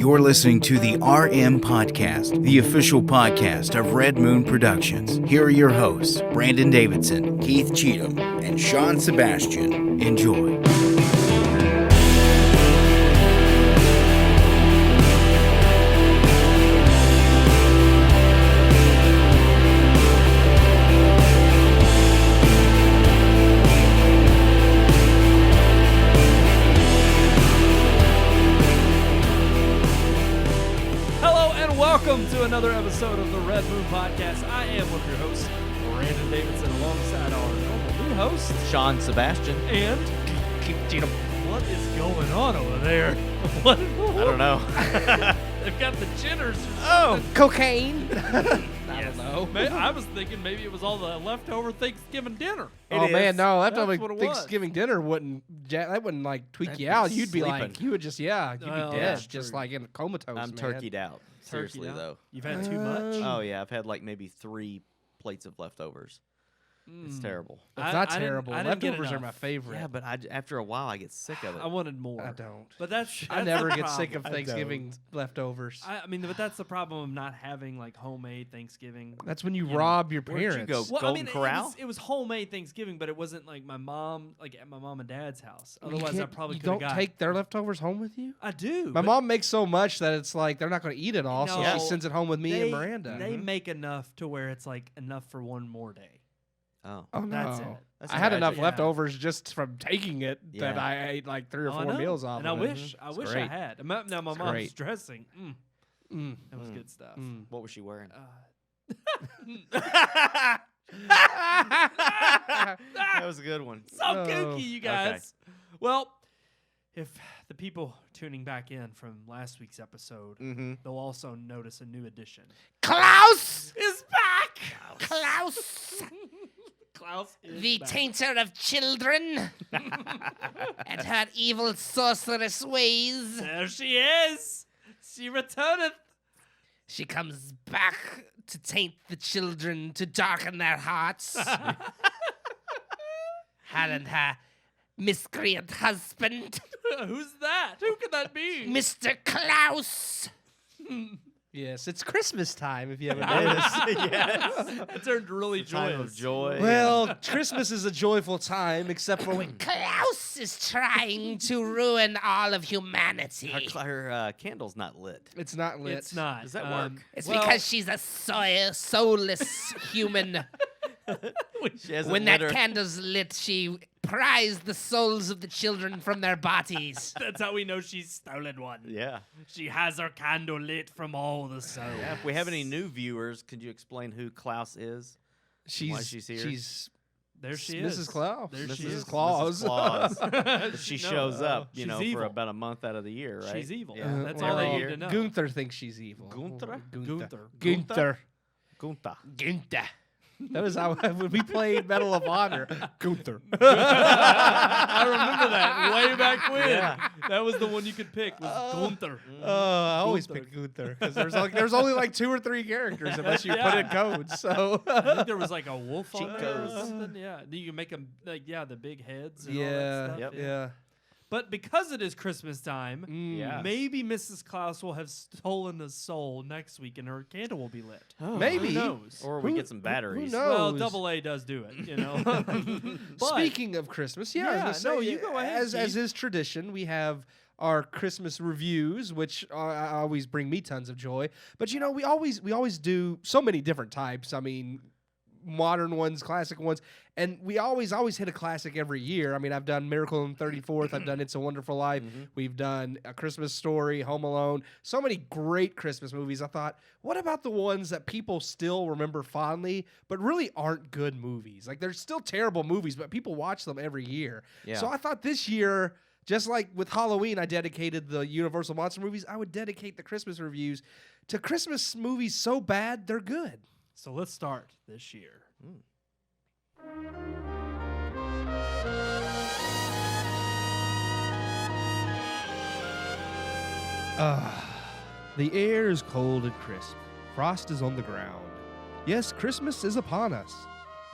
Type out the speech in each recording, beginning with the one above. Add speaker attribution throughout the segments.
Speaker 1: You're listening to the RM Podcast, the official podcast of Red Moon Productions. Here are your hosts, Brandon Davidson, Keith Cheatham, and Sean Sebastian. Enjoy.
Speaker 2: Welcome to another episode of the Red Moon Podcast. I am one of your hosts, Brandon Davidson, alongside our normal new host,
Speaker 3: Sean Sebastian.
Speaker 2: And
Speaker 3: Keith Cheatham.
Speaker 2: What is going on over there? What?
Speaker 3: I don't know.
Speaker 2: They've got the jitters or something.
Speaker 3: Oh, cocaine.
Speaker 2: I don't know. I was thinking maybe it was all the leftover Thanksgiving dinner.
Speaker 4: Man, no, leftover
Speaker 2: what it
Speaker 4: Thanksgiving dinner wouldn't like tweak you out. You'd be like, you would just, you'd be dead, just like in a comatose.
Speaker 3: I'm turkeyed out. Seriously, though.
Speaker 2: You've had too much?
Speaker 3: Oh, yeah. I've had like maybe 3 plates of leftovers. It's terrible.
Speaker 4: It's not terrible.
Speaker 2: I didn't
Speaker 4: Leftovers are my favorite.
Speaker 3: Yeah, but after a while, I get sick of it.
Speaker 2: I wanted more.
Speaker 4: I don't.
Speaker 2: But that's
Speaker 4: I never
Speaker 2: the
Speaker 4: get sick of
Speaker 2: problem.
Speaker 4: Thanksgiving leftovers.
Speaker 2: I mean, but that's the problem of not having like homemade Thanksgiving.
Speaker 4: That's when you rob your
Speaker 3: Where'd you
Speaker 4: parents.
Speaker 3: go?
Speaker 2: Well,
Speaker 3: Golden Corral?
Speaker 2: It was homemade Thanksgiving, but it wasn't like my mom, like at my mom and dad's house. Otherwise, I probably
Speaker 4: You
Speaker 2: could have
Speaker 4: don't
Speaker 2: got.
Speaker 4: take their leftovers home with you?
Speaker 2: I do.
Speaker 4: My mom makes so much that it's like they're not going to eat it all, so
Speaker 2: No,
Speaker 4: she sends it home with me and Miranda.
Speaker 2: They make enough to where it's like enough for one more day.
Speaker 3: Oh.
Speaker 4: Oh, no.
Speaker 2: That's it.
Speaker 3: That's
Speaker 4: I had enough
Speaker 2: Yeah.
Speaker 4: leftovers just from taking it that
Speaker 3: Yeah.
Speaker 4: I ate like 3 or
Speaker 2: Oh, I
Speaker 4: 4
Speaker 2: know.
Speaker 4: meals off
Speaker 2: And
Speaker 4: of
Speaker 2: I
Speaker 4: it.
Speaker 2: wish I
Speaker 4: great.
Speaker 2: had. Now my
Speaker 4: It's
Speaker 2: mom's
Speaker 4: great.
Speaker 2: dressing. That was
Speaker 3: Mm.
Speaker 2: good stuff.
Speaker 3: What was she wearing?
Speaker 2: Uh,
Speaker 3: That was a good one.
Speaker 2: So
Speaker 4: Oh.
Speaker 2: kooky, you guys. Well, if the people tuning back in from last week's episode,
Speaker 3: Mm-hmm.
Speaker 2: they'll also notice a new addition.
Speaker 4: Klaus!
Speaker 2: Is back.
Speaker 5: Klaus,
Speaker 2: Klaus is
Speaker 5: the
Speaker 2: back.
Speaker 5: tainter of children, and her evil sorceress ways.
Speaker 2: There she is. She returneth.
Speaker 5: She comes back to taint the children, to darken their hearts. Her and her miscreant husband,
Speaker 2: Who's that? Who could that be?
Speaker 5: Mr. Klaus.
Speaker 4: Yes, it's Christmas time, if you haven't noticed.
Speaker 3: Yes.
Speaker 2: It turned really
Speaker 3: Time
Speaker 2: joyous.
Speaker 3: of joy.
Speaker 4: Well, Christmas is a joyful time, except for when
Speaker 5: Klaus is trying to ruin all of humanity.
Speaker 3: Her candle's not lit.
Speaker 4: it's not lit.
Speaker 2: It's not.
Speaker 3: Does that work?
Speaker 5: It's
Speaker 2: well,
Speaker 5: because she's a soulless human.
Speaker 3: She hasn't
Speaker 5: When
Speaker 3: lit
Speaker 5: that
Speaker 3: her.
Speaker 5: candle's lit, she pries the souls of the children from their bodies.
Speaker 2: That's how we know she's stolen one.
Speaker 3: Yeah.
Speaker 2: She has her candle lit from all the souls.
Speaker 3: Yeah. If we have any new viewers, could you explain who Klaus is? Why she's here?
Speaker 4: She's
Speaker 2: There she
Speaker 4: Mrs.
Speaker 2: is.
Speaker 4: Claus.
Speaker 2: There she
Speaker 4: Mrs.
Speaker 2: is.
Speaker 4: Claus.
Speaker 3: Mrs. Claus. But she
Speaker 2: No,
Speaker 3: shows up,
Speaker 2: she's
Speaker 3: for
Speaker 2: evil.
Speaker 3: about a month out of the year, right?
Speaker 2: She's evil.
Speaker 3: Yeah.
Speaker 2: That's
Speaker 3: Well,
Speaker 2: all they
Speaker 3: every
Speaker 2: need
Speaker 3: year.
Speaker 2: to know.
Speaker 4: Gunther thinks she's evil.
Speaker 3: Gunther?
Speaker 4: Gunther.
Speaker 2: Gunther.
Speaker 3: Gunther.
Speaker 5: Günther.
Speaker 4: That was how when we played Medal of Honor. Gunther.
Speaker 2: I remember that way back when.
Speaker 3: Yeah.
Speaker 2: That was the one you could pick. Was Gunther.
Speaker 4: I always
Speaker 2: Gunther.
Speaker 4: pick Gunther because there's only like 2 or 3 characters unless you put in codes. So
Speaker 2: I think there was like a wolf on
Speaker 3: Cheat
Speaker 2: there or
Speaker 3: codes.
Speaker 2: something. Yeah, you can make them like the big heads. And all
Speaker 4: yeah,
Speaker 2: that stuff.
Speaker 3: Yep.
Speaker 4: yeah.
Speaker 2: But because it is Christmas time,
Speaker 3: Yeah.
Speaker 2: maybe Mrs. Klaus will have stolen a soul next week, and her candle will be lit.
Speaker 4: Maybe.
Speaker 2: Who knows?
Speaker 3: Or we
Speaker 4: Who-
Speaker 3: get some batteries.
Speaker 4: who knows?
Speaker 2: Well, AA does do it, you know. But
Speaker 4: Speaking of Christmas, I was
Speaker 2: Yeah,
Speaker 4: gonna say,
Speaker 2: no, you go ahead,
Speaker 4: As
Speaker 2: Keith.
Speaker 4: is tradition, we have our Christmas reviews, which always bring me tons of joy. But we always do so many different types. I mean, modern ones, classic ones, and we always hit a classic every year. I mean, I've done Miracle on 34th, I've done It's a Wonderful Life, we've done A Christmas Story, Home Alone, so many great Christmas movies. I thought, what about the ones that people still remember fondly, but really aren't good movies? Like, they're still terrible movies, but people watch them every year.
Speaker 3: Yeah.
Speaker 4: So I thought this year, just like with Halloween, I dedicated the Universal Monster movies, I would dedicate the Christmas reviews to Christmas movies so bad they're good.
Speaker 2: So let's start this year.
Speaker 4: The air is cold and crisp. Frost is on the ground. Yes, Christmas is upon us.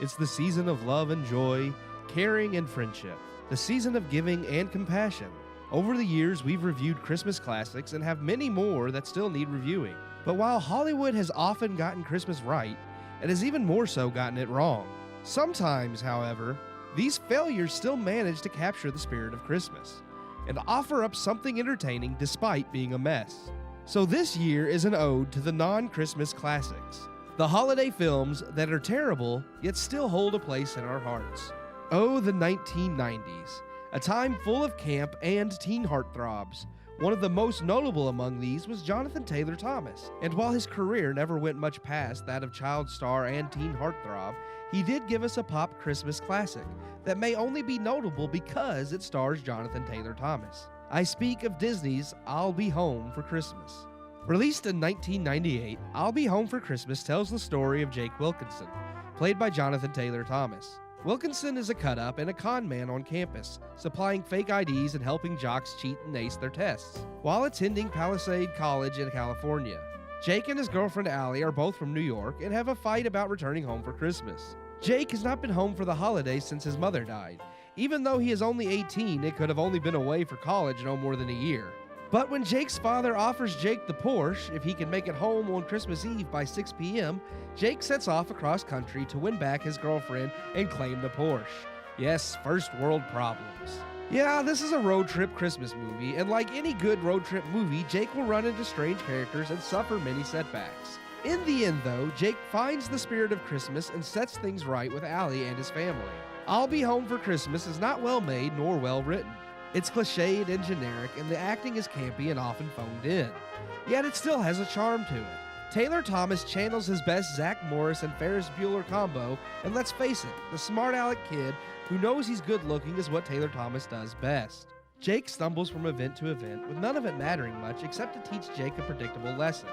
Speaker 4: It's the season of love and joy, caring and friendship, the season of giving and compassion. Over the years, we've reviewed Christmas classics and have many more that still need reviewing. But while Hollywood has often gotten Christmas right, it has even more so gotten it wrong. Sometimes, however, these failures still manage to capture the spirit of Christmas and offer up something entertaining despite being a mess. So this year is an ode to the non-Christmas classics, the holiday films that are terrible yet still hold a place in our hearts. Oh, the 1990s, a time full of camp and teen heartthrobs. One of the most notable among these was Jonathan Taylor Thomas, and while his career never went much past that of child star and teen heartthrob, he did give us a pop Christmas classic that may only be notable because it stars Jonathan Taylor Thomas. I speak of Disney's I'll Be Home for Christmas. Released in 1998, I'll Be Home for Christmas tells the story of Jake Wilkinson, played by Jonathan Taylor Thomas. Wilkinson is a cut-up and a con man on campus, supplying fake IDs and helping jocks cheat and ace their tests, while attending Palisade College in California. Jake and his girlfriend Allie are both from New York and have a fight about returning home for Christmas. Jake has not been home for the holidays since his mother died. Even though he is only 18, it could have only been away for college no more than a year. But when Jake's father offers Jake the Porsche if he can make it home on Christmas Eve by 6 p.m., Jake sets off across country to win back his girlfriend and claim the Porsche. Yes, first world problems. Yeah, this is a road trip Christmas movie, and like any good road trip movie, Jake will run into strange characters and suffer many setbacks. In the end, though, Jake finds the spirit of Christmas and sets things right with Allie and his family. I'll Be Home for Christmas is not well made nor well written. It's cliched and generic, and the acting is campy and often phoned in. Yet it still has a charm to it. Taylor Thomas channels his best Zach Morris and Ferris Bueller combo, and let's face it, the smart aleck kid who knows he's good looking is what Taylor Thomas does best. Jake stumbles from event to event, with none of it mattering much except to teach Jake a predictable lesson.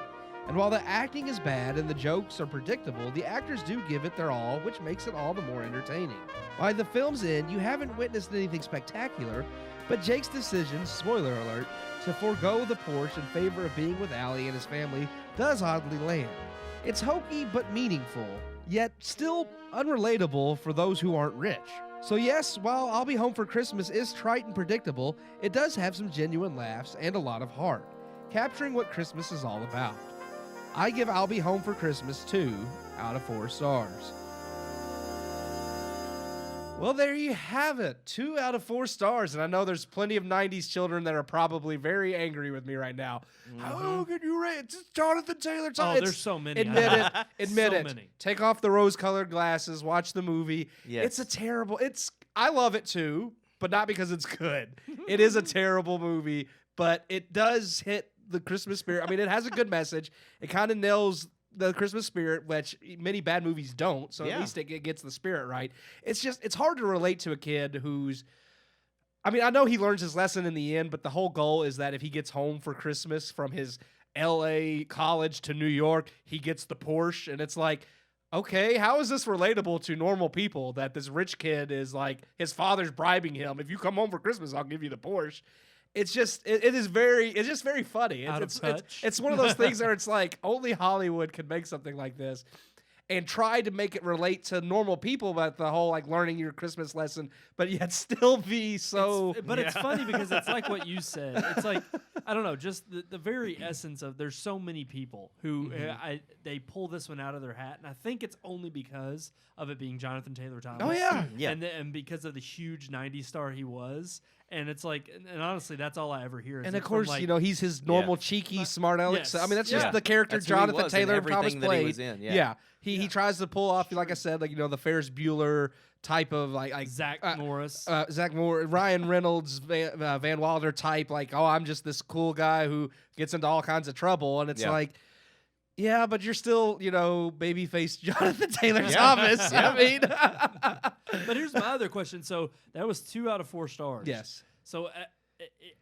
Speaker 4: And while the acting is bad and the jokes are predictable, the actors do give it their all, which makes it all the more entertaining. By the film's end, you haven't witnessed anything spectacular, but Jake's decision, spoiler alert, to forego the Porsche in favor of being with Allie and his family does oddly land. It's hokey but meaningful, yet still unrelatable for those who aren't rich. So yes, while I'll Be Home for Christmas is trite and predictable, it does have some genuine laughs and a lot of heart, capturing what Christmas is all about. I give I'll Be Home for Christmas 2 out of 4 stars. Well, there you have it. 2 out of 4 stars. And I know there's plenty of 90s children that are probably very angry with me right now. How could you rate it? It's Jonathan Taylor Thomas.
Speaker 2: Oh, there's so many.
Speaker 4: Admit it. Admit
Speaker 2: So
Speaker 4: it.
Speaker 2: many.
Speaker 4: Take off the rose-colored glasses. Watch the movie.
Speaker 3: Yes.
Speaker 4: It's a terrible... I love it too, but not because it's good. It is a terrible movie, but it does hit the Christmas spirit. I mean, it has a good message. It kind of nails the Christmas spirit, which many bad movies don't. So at least it gets the spirit right. It's hard to relate to a kid who's, I mean, I know he learns his lesson in the end, but the whole goal is that if he gets home for Christmas from his LA college to New York, he gets the Porsche. And it's like, okay, how is this relatable to normal people that this rich kid is like, his father's bribing him. If you come home for Christmas, I'll give you the Porsche. It's just it's just very funny. It's one of those things where it's like only Hollywood could make something like this and try to make it relate to normal people about the whole like learning your Christmas lesson, but yet still be so.
Speaker 2: It's funny because it's like what you said. It's like, I don't know, just the very essence of there's so many people who they pull this one out of their hat, and I think it's only because of it being Jonathan Taylor Thomas.
Speaker 4: Oh yeah,
Speaker 3: yeah,
Speaker 2: and because of the huge '90s star he was. And it's like, and honestly, that's all I ever hear.
Speaker 4: And of course,
Speaker 2: like,
Speaker 4: you know, he's his normal cheeky, smart aleck.
Speaker 2: Yes.
Speaker 4: I mean, that's just
Speaker 3: Yeah.
Speaker 4: the character
Speaker 3: That's who he
Speaker 4: Jonathan
Speaker 3: was in
Speaker 4: Taylor
Speaker 3: everything
Speaker 4: Thomas
Speaker 3: that he
Speaker 4: played.
Speaker 3: was in, yeah.
Speaker 4: He tries to pull off, like I said, like, you know, the Ferris Bueller type of like
Speaker 2: Zach Morris.
Speaker 4: Zach Moore, Ryan Reynolds, Van Wilder type, like, oh, I'm just this cool guy who gets into all kinds of trouble. And it's like, yeah, but you're still, you know, babyface Jonathan Taylor Thomas. I mean,
Speaker 2: but here's my other question. So that was 2 out of 4 stars.
Speaker 4: yes.
Speaker 2: So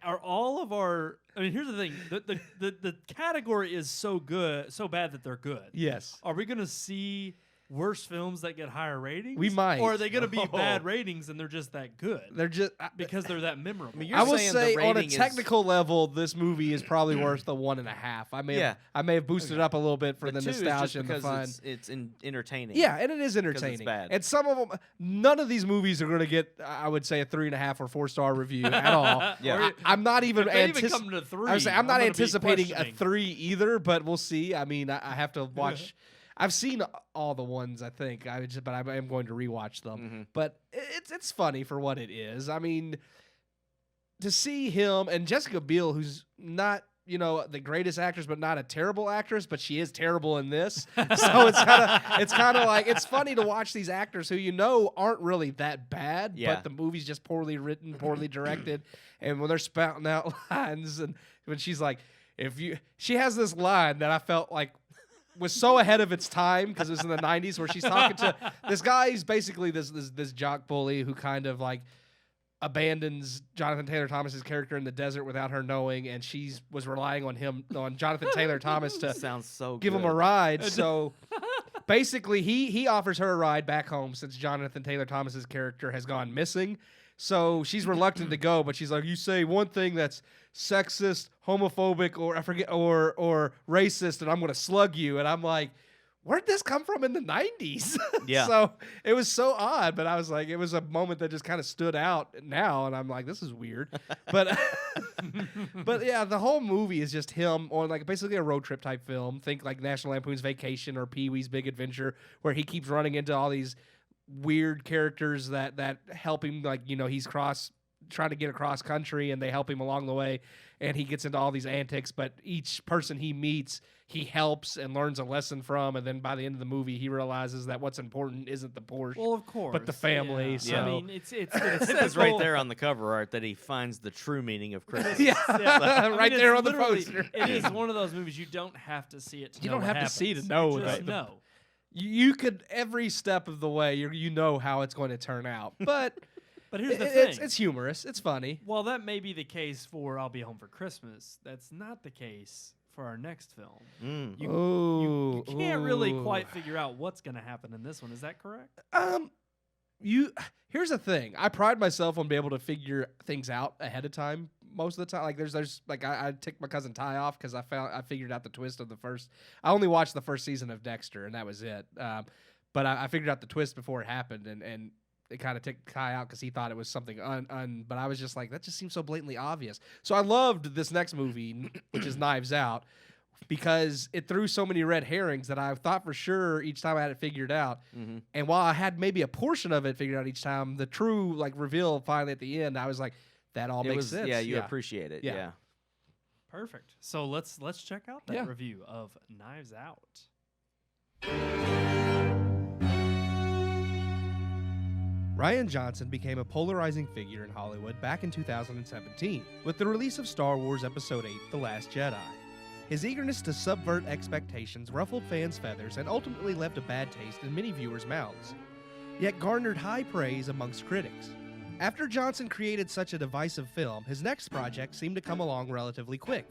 Speaker 2: are all of our? I mean, here's the thing: the category is so good, so bad that they're good.
Speaker 4: Yes.
Speaker 2: Are we going to see worse films that get higher ratings?
Speaker 4: We might.
Speaker 2: Or are they going to be bad ratings and they're just that good?
Speaker 4: They're just
Speaker 2: because they're that memorable.
Speaker 3: I mean, you're
Speaker 4: I will
Speaker 3: saying the
Speaker 4: say on a
Speaker 3: rating is-
Speaker 4: technical level, this movie is probably worth the 1.5. I may have boosted it up a little bit for the
Speaker 3: two is just
Speaker 4: nostalgia and the
Speaker 3: because
Speaker 4: fun.
Speaker 3: it's entertaining.
Speaker 4: Yeah, and it is
Speaker 3: it's
Speaker 4: entertaining.
Speaker 3: bad.
Speaker 4: And some of them, none of these movies are going to get, I would say, a 3.5 or 4-star review at all.
Speaker 3: Yeah.
Speaker 4: I'm not even.
Speaker 2: If they even come to 3,
Speaker 4: I was saying, I'm not
Speaker 2: gonna be
Speaker 4: anticipating a
Speaker 2: questioning.
Speaker 4: 3 either, but we'll see. I mean, I have to watch. I've seen all the ones, I think. But I am going to rewatch them.
Speaker 3: Mm-hmm.
Speaker 4: But it's funny for what it is. I mean, to see him and Jessica Biel, who's not the greatest actress, but not a terrible actress, but she is terrible in this. So it's kind of like it's funny to watch these actors who aren't really that bad,
Speaker 3: Yeah.
Speaker 4: but the movie's just poorly written, poorly directed, and when they're spouting out lines, and when she's like, she has this line that I felt like was so ahead of its time because it was in the 90s, where she's talking to this guy. He's basically this jock bully who kind of like abandons Jonathan Taylor Thomas's character in the desert without her knowing, and she was relying on Jonathan Taylor Thomas to
Speaker 3: Sounds so
Speaker 4: give
Speaker 3: good.
Speaker 4: him a ride. So basically, he offers her a ride back home since Jonathan Taylor Thomas's character has gone missing. So she's reluctant to go, but she's like, "You say one thing that's sexist, homophobic, or I forget, or racist, and I'm going to slug you." And I'm like, where'd this come from in the 90s?
Speaker 3: Yeah.
Speaker 4: So it was so odd, but I was like, it was a moment that just kind of stood out now, and I'm like, this is weird. But but yeah, the whole movie is just him on like basically a road trip type film. Think like National Lampoon's Vacation or Pee-wee's Big Adventure, where he keeps running into all these weird characters that help him, like, he's trying to get across country, and they help him along the way, and he gets into all these antics, but each person he meets he helps and learns a lesson from, and then by the end of the movie he realizes that what's important isn't the Porsche,
Speaker 2: Well, of course.
Speaker 4: but the family.
Speaker 2: Yeah.
Speaker 4: So
Speaker 2: I mean, it's
Speaker 3: It says right there on the cover art that he finds the true meaning of Christmas.
Speaker 4: yeah,
Speaker 2: I mean,
Speaker 4: right
Speaker 2: it's
Speaker 4: there on the
Speaker 2: literally-
Speaker 4: poster.
Speaker 2: It is one of those movies you don't have to see it to
Speaker 4: You
Speaker 2: know
Speaker 4: don't
Speaker 2: what
Speaker 4: have to see to
Speaker 2: happens.
Speaker 4: know
Speaker 2: You just
Speaker 4: that.
Speaker 2: know.
Speaker 4: You could every step of the way you know how it's going to turn out, but
Speaker 2: But here's the thing.
Speaker 4: it's humorous, it's funny.
Speaker 2: While that may be the case for I'll Be Home for Christmas, that's not the case for our next film.
Speaker 3: Mm.
Speaker 2: You can't really quite figure out what's going to happen in this one. Is that correct?
Speaker 4: Here's the thing. I pride myself on being able to figure things out ahead of time. Most of the time, like there's like I ticked my cousin Ty off because I figured out the twist of the first. I only watched the first season of Dexter, and that was it. But I figured out the twist before it happened, and it kind of ticked Ty out because he thought it was something but I was just like, that just seems so blatantly obvious. So I loved this next movie, which is Knives Out, because it threw so many red herrings that I thought for sure each time I had it figured out.
Speaker 3: Mm-hmm.
Speaker 4: And while I had maybe a portion of it figured out each time, the true like reveal finally at the end, I was like, that all makes sense.
Speaker 3: Yeah, you appreciate it.
Speaker 4: Yeah.
Speaker 3: Yeah.
Speaker 2: Perfect. So let's check out that
Speaker 4: Yeah.
Speaker 2: review of Knives Out.
Speaker 4: Rian Johnson became a polarizing figure in Hollywood back in 2017 with the release of Star Wars Episode 8: The Last Jedi. His eagerness to subvert expectations ruffled fans' feathers and ultimately left a bad taste in many viewers' mouths, yet garnered high praise amongst critics. After Johnson created such a divisive film, his next project seemed to come along relatively quick,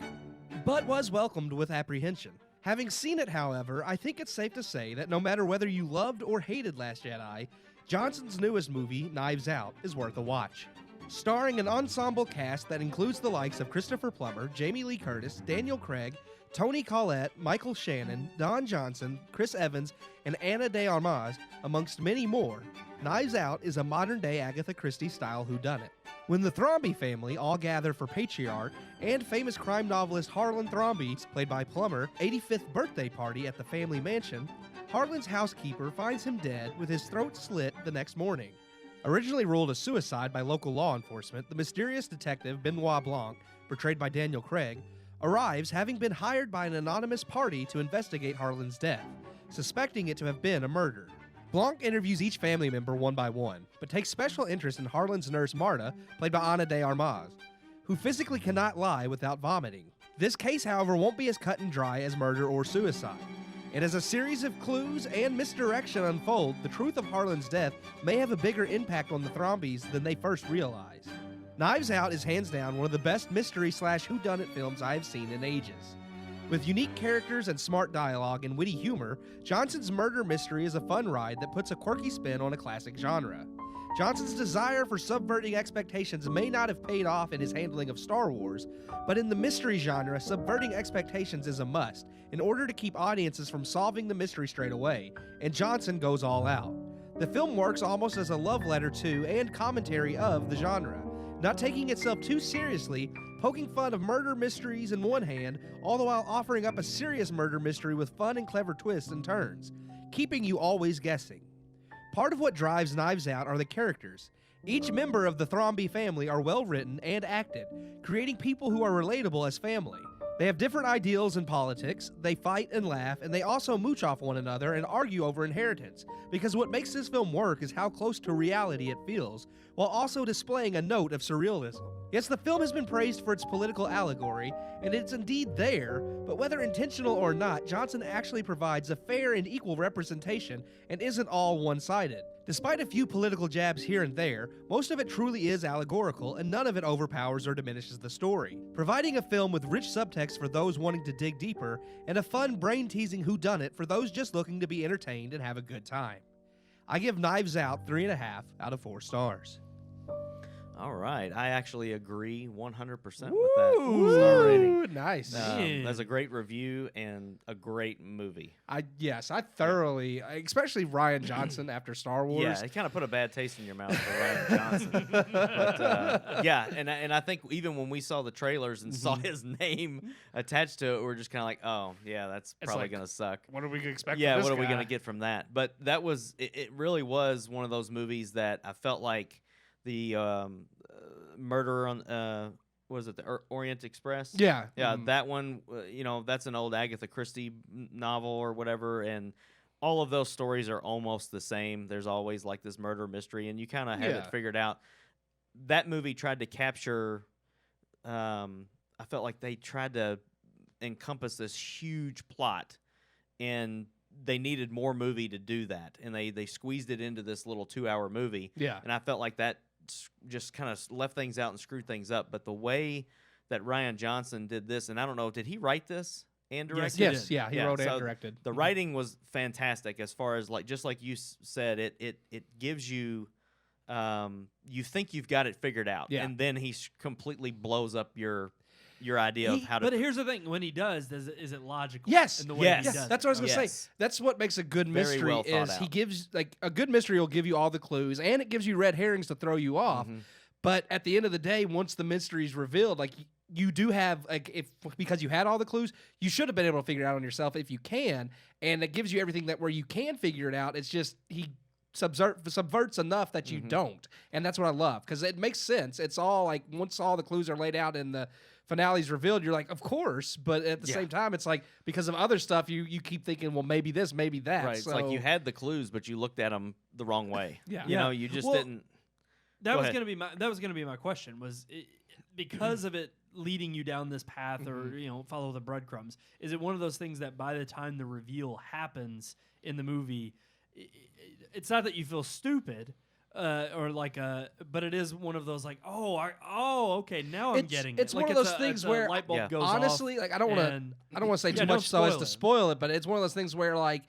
Speaker 4: but was welcomed with apprehension. Having seen it, however, I think it's safe to say that no matter whether you loved or hated Last Jedi, Johnson's newest movie, Knives Out, is worth a watch. Starring an ensemble cast that includes the likes of Christopher Plummer, Jamie Lee Curtis, Daniel Craig, Toni Collette, Michael Shannon, Don Johnson, Chris Evans, and Ana de Armas, amongst many more, Knives Out is a modern-day Agatha Christie-style whodunit. When the Thrombey family all gather for Patriarch and famous crime novelist Harlan Thrombey's, played by Plummer, 85th birthday party at the family mansion, Harlan's housekeeper finds him dead with his throat slit the next morning. Originally ruled a suicide by local law enforcement, the mysterious detective Benoit Blanc, portrayed by Daniel Craig, arrives having been hired by an anonymous party to investigate Harlan's death, suspecting it to have been a murder. Blanc interviews each family member one by one, but takes special interest in Harlan's nurse Marta, played by Ana de Armas, who physically cannot lie without vomiting. This case, however, won't be as cut and dry as murder or suicide. And as a series of clues and misdirection unfold, the truth of Harlan's death may have a bigger impact on the Thrombeys than they first realized. Knives Out is hands down one of the best mystery/whodunit films I have seen in ages. With unique characters and smart dialogue and witty humor, Johnson's murder mystery is a fun ride that puts a quirky spin on a classic genre. Johnson's desire for subverting expectations may not have paid off in his handling of Star Wars, but in the mystery genre, subverting expectations is a must in order to keep audiences from solving the mystery straight away, and Johnson goes all out. The film works almost as a love letter to and commentary of the genre, not taking itself too seriously, poking fun of murder mysteries in one hand, all the while offering up a serious murder mystery with fun and clever twists and turns, keeping you always guessing. Part of what drives Knives Out are the characters. Each member of the Thrombey family are well written and acted, creating people who are relatable as family. They have different ideals in politics, they fight and laugh, and they also mooch off one another and argue over inheritance, because what makes this film work is how close to reality it feels, while also displaying a note of surrealism. Yes, the film has been praised for its political allegory, and it's indeed there, but whether intentional or not, Johnson actually provides a fair and equal representation and isn't all one-sided. Despite a few political jabs here and there, most of it truly is allegorical, and none of it overpowers or diminishes the story, providing a film with rich subtext for those wanting to dig deeper, and a fun, brain-teasing whodunit for those just looking to be entertained and have a good time. I give Knives Out 3.5 out of 4 stars.
Speaker 3: All right. I actually agree 100% with that star rating.
Speaker 4: Nice.
Speaker 3: That's a great review and a great movie.
Speaker 4: I thoroughly, especially Ryan Johnson after Star Wars.
Speaker 3: Yeah, it kind of put a bad taste in your mouth for Ryan Johnson. But, yeah, and I think even when we saw the trailers and saw his name attached to it, we're just kind of like, oh, yeah, that's probably going to suck.
Speaker 4: What are we going to expect
Speaker 3: Yeah,
Speaker 4: from this
Speaker 3: what are we
Speaker 4: guy?
Speaker 3: going to get from that? But that was, it really was one of those movies that I felt like the murder on what was it, the Orient Express?
Speaker 4: Yeah.
Speaker 3: Yeah, that one, that's an old Agatha Christie novel or whatever, and all of those stories are almost the same. There's always like this murder mystery, and you kind of have it figured out. That movie tried to capture, I felt like they tried to encompass this huge plot, and they needed more movie to do that, and they squeezed it into this little 2-hour movie.
Speaker 4: Yeah.
Speaker 3: And I felt like that just kind of left things out and screwed things up. But the way that Ryan Johnson did this, and I don't know, did he write this and direct it?
Speaker 4: Yes, yeah, he wrote
Speaker 3: so
Speaker 4: and directed.
Speaker 3: The writing was fantastic as far as, like, just like you said, it gives you, you think you've got it figured out, and then he completely blows up your idea of how to.
Speaker 2: But here's the thing: when he does is it logical?
Speaker 4: Yes,
Speaker 2: in the way he does
Speaker 4: that's what I was going to say. That's what makes a good
Speaker 3: Very
Speaker 4: mystery
Speaker 3: well thought
Speaker 4: is he
Speaker 3: out.
Speaker 4: gives, like, a good mystery will give you all the clues, and it gives you red herrings to throw you off. But at the end of the day, once the mystery is revealed, like, you do have, like, because you had all the clues, you should have been able to figure it out on yourself if you can, and it gives you everything that where you can figure it out. It's just he subverts enough that you don't, and that's what I love, because it makes sense. It's all like, once all the clues are laid out and the finale's revealed, you're like, of course, but at the same time, it's like, because of other stuff, you keep thinking, well, maybe this, maybe that.
Speaker 3: Right,
Speaker 4: So,
Speaker 3: it's like you had the clues, but you looked at them the wrong way.
Speaker 4: Yeah.
Speaker 3: You just
Speaker 2: Well,
Speaker 3: didn't.
Speaker 2: That
Speaker 3: Go
Speaker 2: was
Speaker 3: ahead.
Speaker 2: going to be my question, was because of it leading you down this path, or follow the breadcrumbs. Is it one of those things that by the time the reveal happens in the movie, it's not that you feel stupid, but it is one of those like, okay, now I'm getting it.
Speaker 4: It's
Speaker 2: like
Speaker 4: one of those things where,
Speaker 2: light bulb goes
Speaker 4: honestly,
Speaker 2: off,
Speaker 4: like, I don't want to say too
Speaker 2: don't
Speaker 4: much so as to
Speaker 2: it.
Speaker 4: spoil it, but it's one of those things where, like,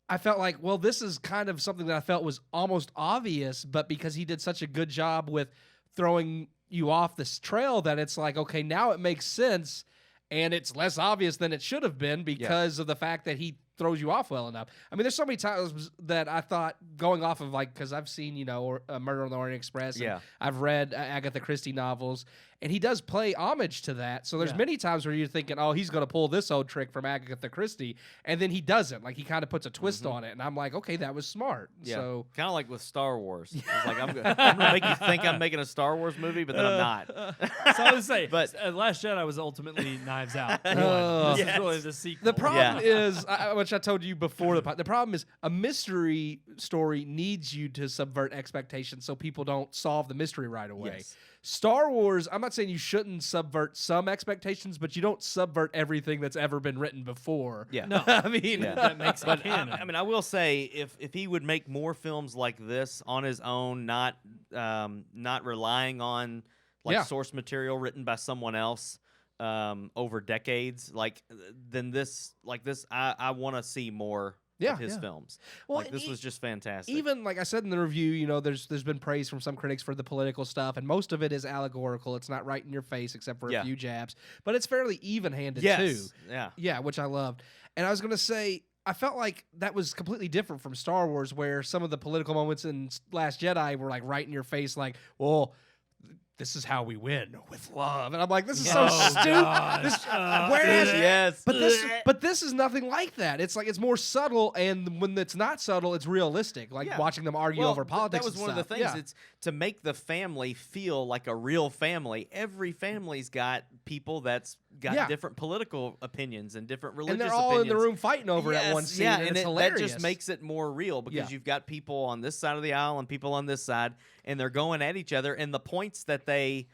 Speaker 4: I felt like, well, this is kind of something that I felt was almost obvious, but because he did such a good job with throwing you off this trail, that it's like, okay, now it makes sense, and it's less obvious than it should have been because of the fact that he throws you off well enough. I mean, there's so many times that I thought, going off of, like, because I've seen, Murder on the Orient Express, and I've read Agatha Christie novels, and he does play homage to that. So there's many times where you're thinking, oh, he's going to pull this old trick from Agatha Christie, and then he doesn't. Like, he kind of puts a twist on it, and I'm like, okay, that was smart.
Speaker 3: Yeah,
Speaker 4: So
Speaker 3: kind of like with Star Wars. It's like, I'm going to make you think I'm making a Star Wars movie, but then I'm not.
Speaker 2: So I would say,
Speaker 3: But-
Speaker 2: Last Jedi was ultimately Knives Out.
Speaker 4: Oh.
Speaker 2: This is really the sequel.
Speaker 4: the problem
Speaker 3: Yeah.
Speaker 4: is, which I told you before the problem is, a mystery story needs you to subvert expectations so people don't solve the mystery right away.
Speaker 3: Yes.
Speaker 4: Star Wars, I'm not saying you shouldn't subvert some expectations, but you don't subvert everything that's ever been written before.
Speaker 3: Yeah.
Speaker 2: No.
Speaker 4: I mean,
Speaker 3: Yeah.
Speaker 2: That makes it
Speaker 3: But
Speaker 2: canon.
Speaker 3: I will say, if he would make more films like this on his own, not relying on source material written by someone else, over decades, than this. I want to see more of his films.
Speaker 4: Well,
Speaker 3: this was just fantastic.
Speaker 4: Even like I said in the review, there's been praise from some critics for the political stuff, and most of it is allegorical. It's not right in your face except for a few jabs, but it's fairly even-handed too. Yeah, which I loved. And I was gonna say, I felt like that was completely different from Star Wars, where some of the political moments in Last Jedi were like right in your face, like, well, this is how we win, with love. And I'm like, this is so stupid. Whereas, but this is nothing like that. It's like it's more subtle, and when it's not subtle, it's realistic. Like watching them argue over politics.
Speaker 3: That was one of the things. It's to make the family feel like a real family. Every family's got people that's got different political opinions and different religious opinions.
Speaker 4: And they're all in the room fighting over it at one scene, and it's hilarious.
Speaker 3: That just makes it more real because you've got people on this side of the aisle and people on this side, and they're going at each other. And the points that they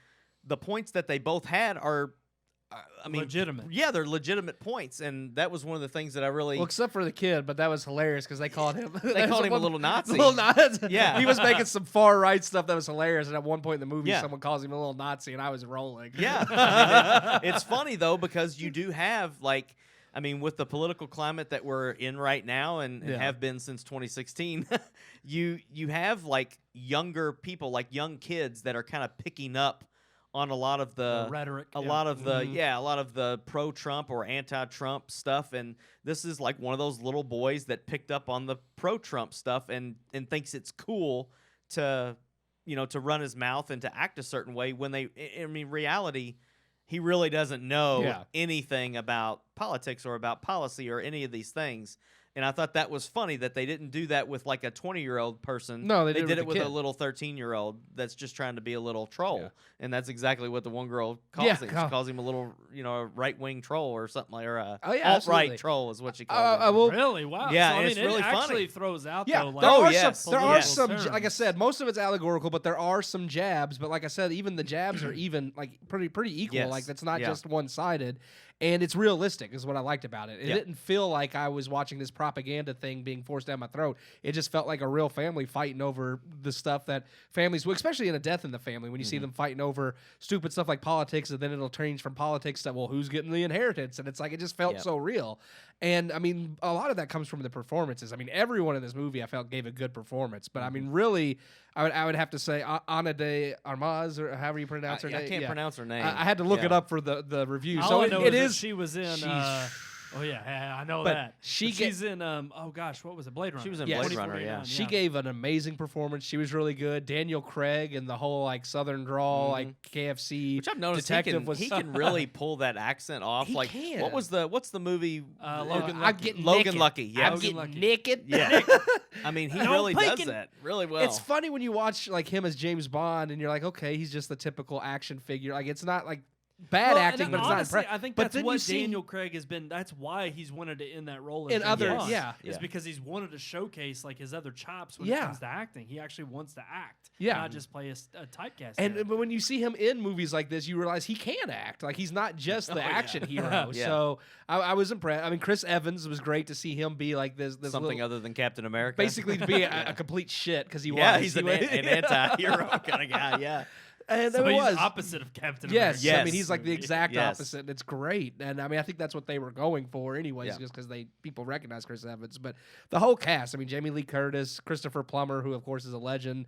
Speaker 3: both had are,
Speaker 2: legitimate.
Speaker 3: Yeah, they're legitimate points, and that was one of the things that I really.
Speaker 4: Well, except for the kid, but that was hilarious because they called him.
Speaker 3: They called him a little Nazi.
Speaker 4: Little Nazi.
Speaker 3: Yeah,
Speaker 4: he was making some far right stuff that was hilarious, and at one point in the movie, someone calls him a little Nazi, and I was rolling.
Speaker 3: Yeah, it's funny though because you do have with the political climate that we're in right now and have been since 2016, you have younger people, like young kids that are kind of picking up on a lot of the
Speaker 2: rhetoric,
Speaker 3: a lot of the pro-Trump or anti-Trump stuff, and this is like one of those little boys that picked up on the pro-Trump stuff and thinks it's cool to run his mouth and to act a certain way when reality, he really doesn't know anything about politics or about policy or any of these things. And I thought that was funny that they didn't do that with like a 20-year-old person.
Speaker 4: No, they
Speaker 3: did it with
Speaker 4: kid.
Speaker 3: a little 13-year-old that's just trying to be a little troll. Yeah. And that's exactly what the one girl calls him. She calls him a little, a right-wing troll or something like, or a alt-right troll is what she calls him.
Speaker 2: Really? Wow.
Speaker 3: Yeah,
Speaker 2: so,
Speaker 3: it's really
Speaker 2: it
Speaker 3: funny.
Speaker 2: actually throws out
Speaker 4: there are some, like I said, most of it's allegorical, but there are some jabs. But like I said, even the jabs are even pretty equal.
Speaker 3: Yes.
Speaker 4: Like that's not just one-sided. And it's realistic is what I liked about it. It didn't feel like I was watching this propaganda thing being forced down my throat. It just felt like a real family fighting over the stuff that families, especially in a death in the family, when you see them fighting over stupid stuff like politics, and then it'll change from politics to, well, who's getting the inheritance? And it's like, it just felt so real. And, a lot of that comes from the performances. Everyone in this movie I felt gave a good performance. But, really, I would have to say Ana de Armas, or however you pronounce her name.
Speaker 3: I can't pronounce her name.
Speaker 4: I had to look it up for the review.
Speaker 2: All
Speaker 4: so
Speaker 2: I know
Speaker 4: it
Speaker 2: is
Speaker 4: is.
Speaker 2: She was in. Oh yeah, I know
Speaker 4: but
Speaker 2: that. She's in. Oh gosh, what was it? Blade Runner.
Speaker 3: She was in Blade Runner. Yeah.
Speaker 4: She gave an amazing performance. She was really good. Daniel Craig and the whole Southern drawl, KFC.
Speaker 3: Which I've noticed
Speaker 4: detective
Speaker 3: he can really pull that accent off.
Speaker 4: He can.
Speaker 3: What's the movie?
Speaker 2: Logan Lucky.
Speaker 4: I'm getting
Speaker 3: Logan
Speaker 4: naked.
Speaker 3: Lucky. Yeah.
Speaker 4: I'm getting naked.
Speaker 3: Yeah. He really does that really well.
Speaker 4: It's funny when you watch him as James Bond, and you're like, okay, he's just the typical action figure. It's not like bad acting, but
Speaker 2: honestly,
Speaker 4: it's not.
Speaker 2: I think
Speaker 4: but
Speaker 2: that's what Daniel Craig has been. That's why he's wanted to end that role
Speaker 4: in other.
Speaker 2: Is because he's wanted to showcase his other chops when it comes to acting. He actually wants to act, not just play a typecast.
Speaker 4: But when you see him in movies like this, you realize he can act. He's not just the action hero. So I was impressed. Chris Evans, was great to see him be like this
Speaker 3: something other than Captain America.
Speaker 4: Basically, to be a complete shit because he was.
Speaker 3: Yeah, he's an anti-hero kind of guy. Yeah.
Speaker 4: And
Speaker 2: so
Speaker 4: it
Speaker 2: he's
Speaker 4: was
Speaker 2: opposite of Captain America.
Speaker 4: Yes. He's like the exact opposite, and it's great. And I think that's what they were going for, anyways, just because people recognize Chris Evans. But the whole cast, Jamie Lee Curtis, Christopher Plummer, who of course is a legend,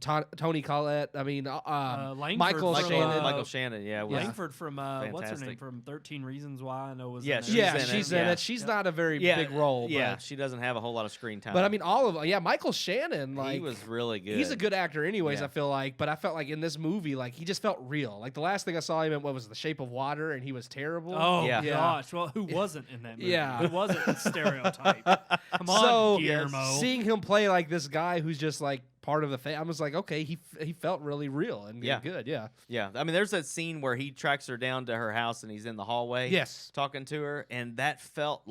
Speaker 4: Tony Collette. Michael Shannon.
Speaker 3: Michael Shannon,
Speaker 2: Langford from what's her name from 13 Reasons Why? I know was
Speaker 3: she's
Speaker 4: in it. She's not a very big role.
Speaker 3: Yeah,
Speaker 4: but
Speaker 3: she doesn't have a whole lot of screen time.
Speaker 4: But all of Michael Shannon,
Speaker 3: he was really good.
Speaker 4: He's a good actor, anyways. I feel like, but I felt like in this movie, he just felt real. The last thing I saw him in, what was The Shape of Water, and he was terrible.
Speaker 2: Oh gosh, well, who wasn't in that movie?
Speaker 4: Yeah,
Speaker 2: who wasn't the stereotype? Come on, Guillermo.
Speaker 4: Seeing him play this guy who's just part of the family, I was like, okay, he felt really real and good.
Speaker 3: Yeah. There's that scene where he tracks her down to her house and he's in the hallway, talking to her, and that felt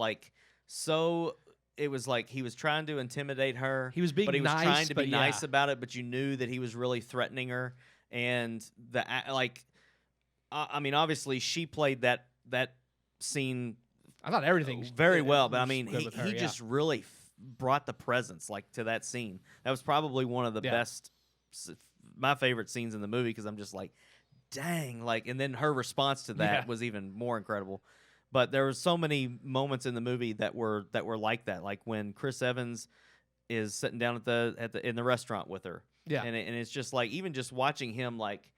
Speaker 3: so. It was like he was trying to intimidate her.
Speaker 4: He was being
Speaker 3: nice,
Speaker 4: nice,
Speaker 3: trying to be nice about it, but you knew that he was really threatening her. And obviously she played that scene.
Speaker 4: I thought everything
Speaker 3: very well, but he just really brought the presence to that scene. That was probably one of the best, my favorite scenes in the movie, because I'm just like, dang, like, and then her response to that was even more incredible. But there were so many moments in the movie that were like that, like when Chris Evans is sitting down in the restaurant with her, and it's just like even just watching him like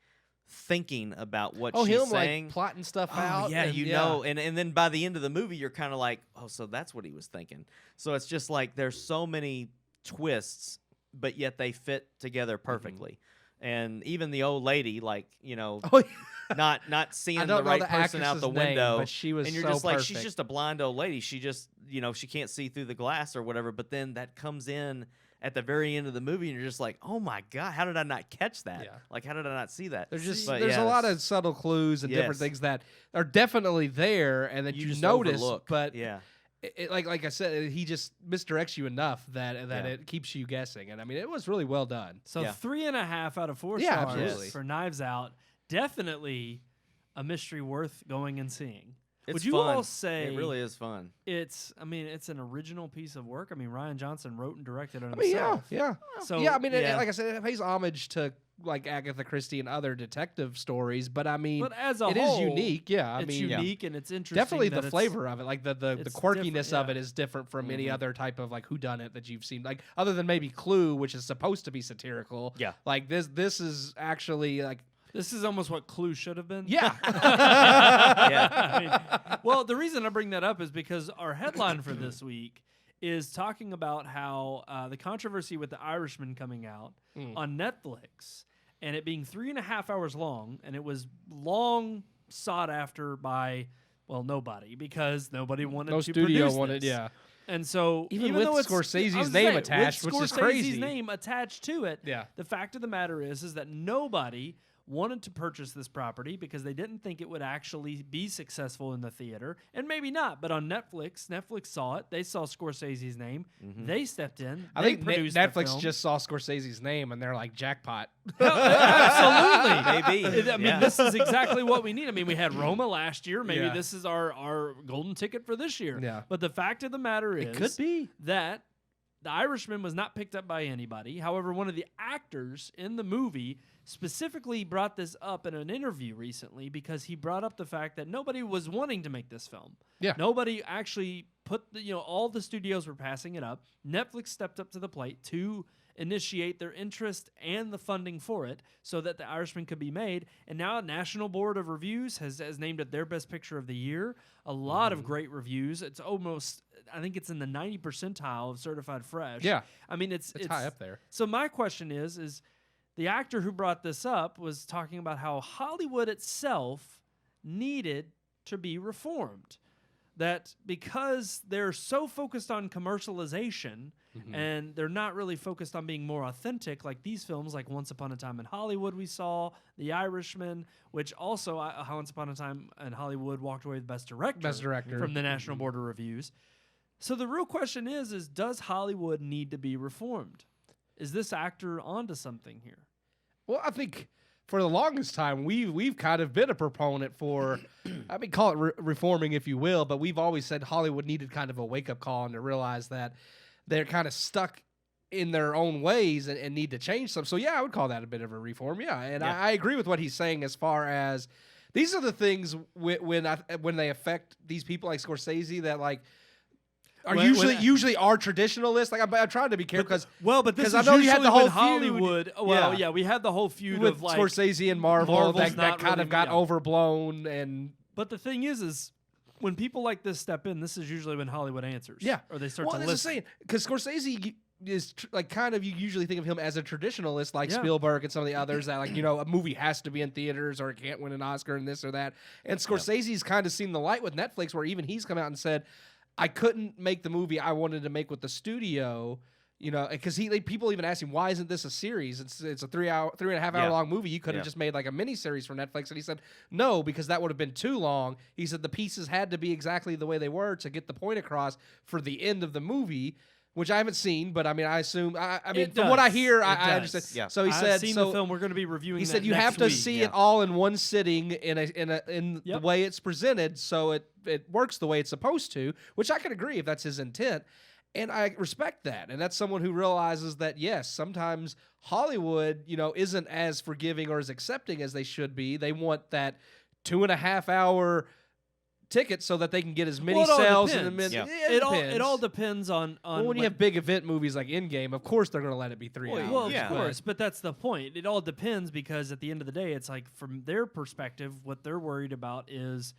Speaker 3: thinking about what she's saying,
Speaker 4: like plotting stuff out.
Speaker 3: Yeah, know, and then by the end of the movie, you're kind of like, oh, so that's what he was thinking. So it's just like there's so many twists, but yet they fit together perfectly. And even the old lady, like, you know, not seeing the right person out the window,
Speaker 4: but she was
Speaker 3: and you're
Speaker 4: so
Speaker 3: just like,
Speaker 4: perfect.
Speaker 3: she's just a blind old lady. She just, you know, she can't see through the glass or whatever. But then that comes in at the very end of the movie, and you're just like, oh my God, how did I not catch that?
Speaker 4: Yeah.
Speaker 3: Like, how did I not see that?
Speaker 4: There's a lot of subtle clues and different things that are definitely there, and that you
Speaker 3: just
Speaker 4: notice,
Speaker 3: overlook.
Speaker 4: but like I said, he just misdirects you enough that it keeps you guessing. And I mean, it was really well done.
Speaker 2: So 3.5 out of 4
Speaker 4: Yeah,
Speaker 2: stars
Speaker 4: absolutely.
Speaker 2: for Knives Out. Definitely a mystery worth going and seeing.
Speaker 3: It's
Speaker 2: Would you
Speaker 3: fun.
Speaker 2: all say
Speaker 3: it really is fun?
Speaker 2: It's an original piece of work. I mean, Ryan Johnson wrote and directed it
Speaker 4: I mean,
Speaker 2: himself.
Speaker 4: yeah.
Speaker 2: So
Speaker 4: yeah, I mean, like I said, it pays homage to like Agatha Christie and other detective stories, but I mean,
Speaker 2: but as a
Speaker 4: it
Speaker 2: whole,
Speaker 4: is unique. Yeah, I
Speaker 2: it's
Speaker 4: mean,
Speaker 2: unique and it's interesting.
Speaker 4: definitely
Speaker 2: that
Speaker 4: the flavor of it, like the
Speaker 2: it's
Speaker 4: quirkiness
Speaker 2: different,
Speaker 4: of it is different from any other type of like whodunit that you've seen. Like other than maybe Clue, which is supposed to be satirical.
Speaker 3: Yeah.
Speaker 4: Like this is actually like.
Speaker 2: This is almost what Clue should have been.
Speaker 4: Yeah.
Speaker 2: I mean, well, the reason I bring that up is because our headline for this week is talking about how the controversy with The Irishman coming out on Netflix and it being 3.5 hours long, and it was long sought after by, well, nobody, because nobody wanted to
Speaker 4: studio
Speaker 2: produce
Speaker 4: wanted,
Speaker 2: this.
Speaker 4: yeah.
Speaker 2: And so
Speaker 4: Even
Speaker 2: though
Speaker 4: with
Speaker 2: it's
Speaker 4: Scorsese's name attached, which is crazy.
Speaker 2: Scorsese's name attached to it,
Speaker 4: Yeah.
Speaker 2: the fact of the matter is that nobody wanted to purchase this property because they didn't think it would actually be successful in the theater, and maybe not. But on Netflix saw it. They saw Scorsese's name. They stepped in.
Speaker 4: I
Speaker 2: they
Speaker 4: think
Speaker 2: produced the
Speaker 4: Netflix
Speaker 2: film.
Speaker 4: just saw Scorsese's name and they're like, jackpot.
Speaker 2: Absolutely.
Speaker 3: Maybe.
Speaker 2: I mean, this is exactly what we need. I mean, we had Roma last year. Maybe
Speaker 4: Yeah.
Speaker 2: this is our golden ticket for this year.
Speaker 4: Yeah.
Speaker 2: But the fact of the matter is,
Speaker 4: It could be.
Speaker 2: that The Irishman was not picked up by anybody. However, one of the actors in the movie specifically brought this up in an interview recently because he brought up the fact that nobody was wanting to make this film.
Speaker 4: Yeah.
Speaker 2: Nobody actually put all the studios were passing it up. Netflix stepped up to the plate to initiate their interest and the funding for it so that The Irishman could be made. And now National Board of Reviews has named it their best picture of the year. A lot of great reviews. It's almost, I think it's in the 90 percentile of certified fresh.
Speaker 4: Yeah.
Speaker 2: I mean, it's
Speaker 4: high up there.
Speaker 2: So my question is the actor who brought this up was talking about how Hollywood itself needed to be reformed. That because they're so focused on commercialization and they're not really focused on being more authentic, like these films, like Once Upon a Time in Hollywood we saw, The Irishman, which also Once Upon a Time in Hollywood walked away with Best Director from the National Board of Reviews. So the real question is does Hollywood need to be reformed? Is this actor onto something here?
Speaker 4: Well, I think for the longest time, we've kind of been a proponent for, I mean, call it reforming if you will, but we've always said Hollywood needed kind of a wake-up call and to realize that they're kind of stuck in their own ways and need to change some. So, yeah, I would call that a bit of a reform, yeah. And
Speaker 3: Yeah.
Speaker 4: I agree with what he's saying as far as these are the things when they affect these people like Scorsese that, like, are usually are traditionalists. Like I'm trying to be careful because
Speaker 2: but this is
Speaker 4: I know you had the whole
Speaker 2: Hollywood.
Speaker 4: feud.
Speaker 2: We had the whole feud
Speaker 4: with
Speaker 2: of like
Speaker 4: Scorsese and Marvel
Speaker 2: Marvel's
Speaker 4: that
Speaker 2: not
Speaker 4: kind
Speaker 2: really-
Speaker 4: of got
Speaker 2: yeah.
Speaker 4: overblown and
Speaker 2: But the thing is when people like this step in, this is usually when Hollywood answers.
Speaker 4: yeah,
Speaker 2: or they start
Speaker 4: well,
Speaker 2: to
Speaker 4: that's
Speaker 2: listen.
Speaker 4: the same because Scorsese is like kind of you usually think of him as a traditionalist like
Speaker 2: Yeah.
Speaker 4: Spielberg and some of the others that like a movie has to be in theaters or it can't win an Oscar and this or that. And Scorsese's kind of seen the light with Netflix where even he's come out and said, I couldn't make the movie I wanted to make with the studio, because people even ask him, why isn't this a series? It's a 3.5 hour long movie. You could have just made like a mini series for Netflix. And he said, no, because that would have been too long. He said the pieces had to be exactly the way they were to get the point across for the end of the movie, which I haven't seen, but I mean, I assume, from what I hear, I understand.
Speaker 3: Yeah.
Speaker 4: So he
Speaker 2: I've
Speaker 4: said,
Speaker 2: seen the film. We're going to be reviewing.
Speaker 4: he
Speaker 2: that
Speaker 4: said you
Speaker 2: next
Speaker 4: have to
Speaker 2: week.
Speaker 4: see it all in one sitting in the
Speaker 2: Yep.
Speaker 4: way it's presented, so it works the way it's supposed to. Which I can agree if that's his intent. And I respect that. And that's someone who realizes that, yes, sometimes Hollywood, isn't as forgiving or as accepting as they should be. They want that 2.5 hour ticket so that they can get as many
Speaker 2: Well, it all
Speaker 4: sales in the
Speaker 2: depends.
Speaker 4: minute.
Speaker 3: Yeah.
Speaker 2: It all depends on
Speaker 4: Well, when you have big event movies like Endgame, of course they're going to let it be 3 hours.
Speaker 2: Well,
Speaker 3: Yeah.
Speaker 2: of course, but that's the point. It all depends because at the end of the day, it's like from their perspective, what they're worried about is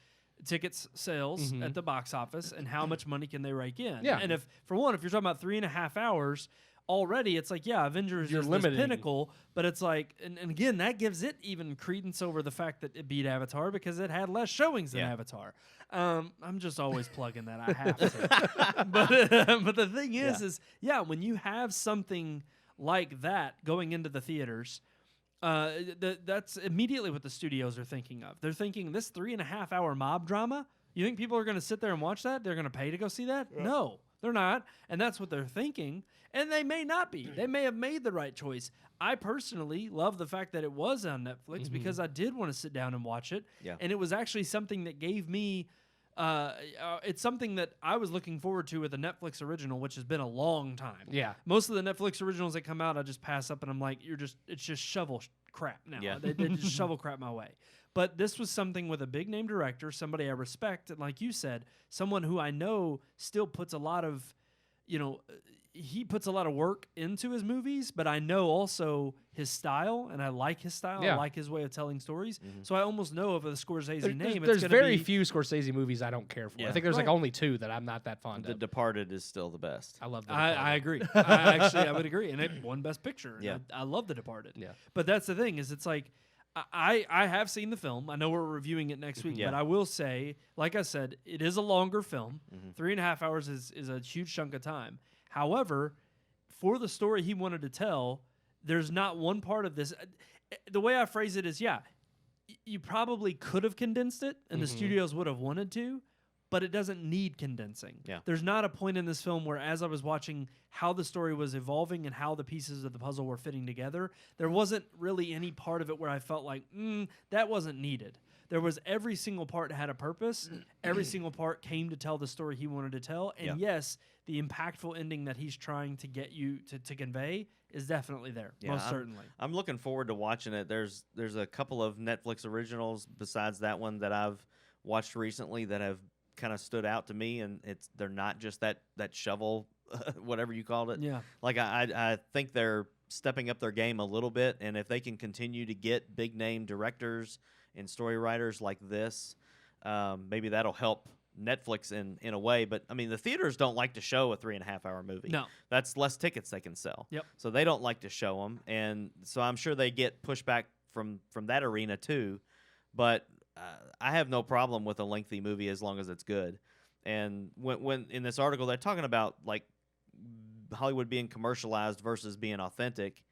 Speaker 2: tickets sales at the box office and how much money can they rake in.
Speaker 4: Yeah.
Speaker 2: And if you're talking about 3.5 hours, already it's like, yeah, Avengers
Speaker 4: You're
Speaker 2: is
Speaker 4: limiting.
Speaker 2: this pinnacle, but it's like, and again, that gives it even credence over the fact that it beat Avatar because it had less showings than Avatar. I'm just always plugging that. I have to. but the thing is when you have something like that going into the theaters, that's immediately what the studios are thinking of. They're thinking this 3.5 hour mob drama. You think people are going to sit there and watch that? They're going to pay to go see that? Yeah. No, they're not. And that's what they're thinking. And they may not be. They may have made the right choice. I personally love the fact that it was on Netflix because I did want to sit down and watch it.
Speaker 3: Yeah.
Speaker 2: And it was actually something that gave me it's something that I was looking forward to with a Netflix original, which has been a long time.
Speaker 4: Yeah.
Speaker 2: Most of the Netflix originals that come out, I just pass up and I'm like, it's just shovel crap now.
Speaker 3: Yeah.
Speaker 2: They just shovel crap my way. But this was something with a big name director, somebody I respect, and like you said, someone who I know still puts a lot of, he puts a lot of work into his movies, but I know also his style, and I like his style.
Speaker 4: Yeah.
Speaker 2: I like his way of telling stories. So I almost know of the Scorsese name.
Speaker 4: There's
Speaker 2: it's
Speaker 4: very
Speaker 2: be,
Speaker 4: few Scorsese movies I don't care for.
Speaker 3: Yeah.
Speaker 4: I think there's
Speaker 2: Right.
Speaker 4: like only 2 that I'm not that fond
Speaker 3: The
Speaker 4: of.
Speaker 3: Departed is still the best.
Speaker 4: I love The
Speaker 2: I
Speaker 4: Departed.
Speaker 2: agree. I would agree, and it won Best Picture. And
Speaker 3: Yeah.
Speaker 2: I love The Departed.
Speaker 4: Yeah.
Speaker 2: But that's the thing is, it's like I have seen the film. I know we're reviewing it next week,
Speaker 3: Yeah.
Speaker 2: but I will say, like I said, it is a longer film. 3.5 hours is a huge chunk of time. However, for the story he wanted to tell, there's not one part of this. The way I phrase it is, you probably could have condensed it, and the studios would have wanted to, but it doesn't need condensing.
Speaker 3: Yeah.
Speaker 2: There's not a point in this film where, as I was watching how the story was evolving and how the pieces of the puzzle were fitting together, there wasn't really any part of it where I felt like, that wasn't needed. There was every single part had a purpose. Every single part came to tell the story he wanted to tell. And yes, the impactful ending that he's trying to get you to convey is definitely there, most certainly.
Speaker 3: I'm looking forward to watching it. There's a couple of Netflix originals besides that one that I've watched recently that have kind of stood out to me, and they're not just that shovel, whatever you called it.
Speaker 2: Yeah.
Speaker 3: Like I think they're stepping up their game a little bit, and if they can continue to get big name directors and story writers like this, maybe that'll help Netflix in a way. But I mean, the theaters don't like to show a 3.5 hour movie.
Speaker 2: No.
Speaker 3: That's less tickets they can sell.
Speaker 2: Yep.
Speaker 3: So they don't like to show them, and so I'm sure they get pushback from that arena too. But I have no problem with a lengthy movie as long as it's good. And when in this article they're talking about like Hollywood being commercialized versus being authentic,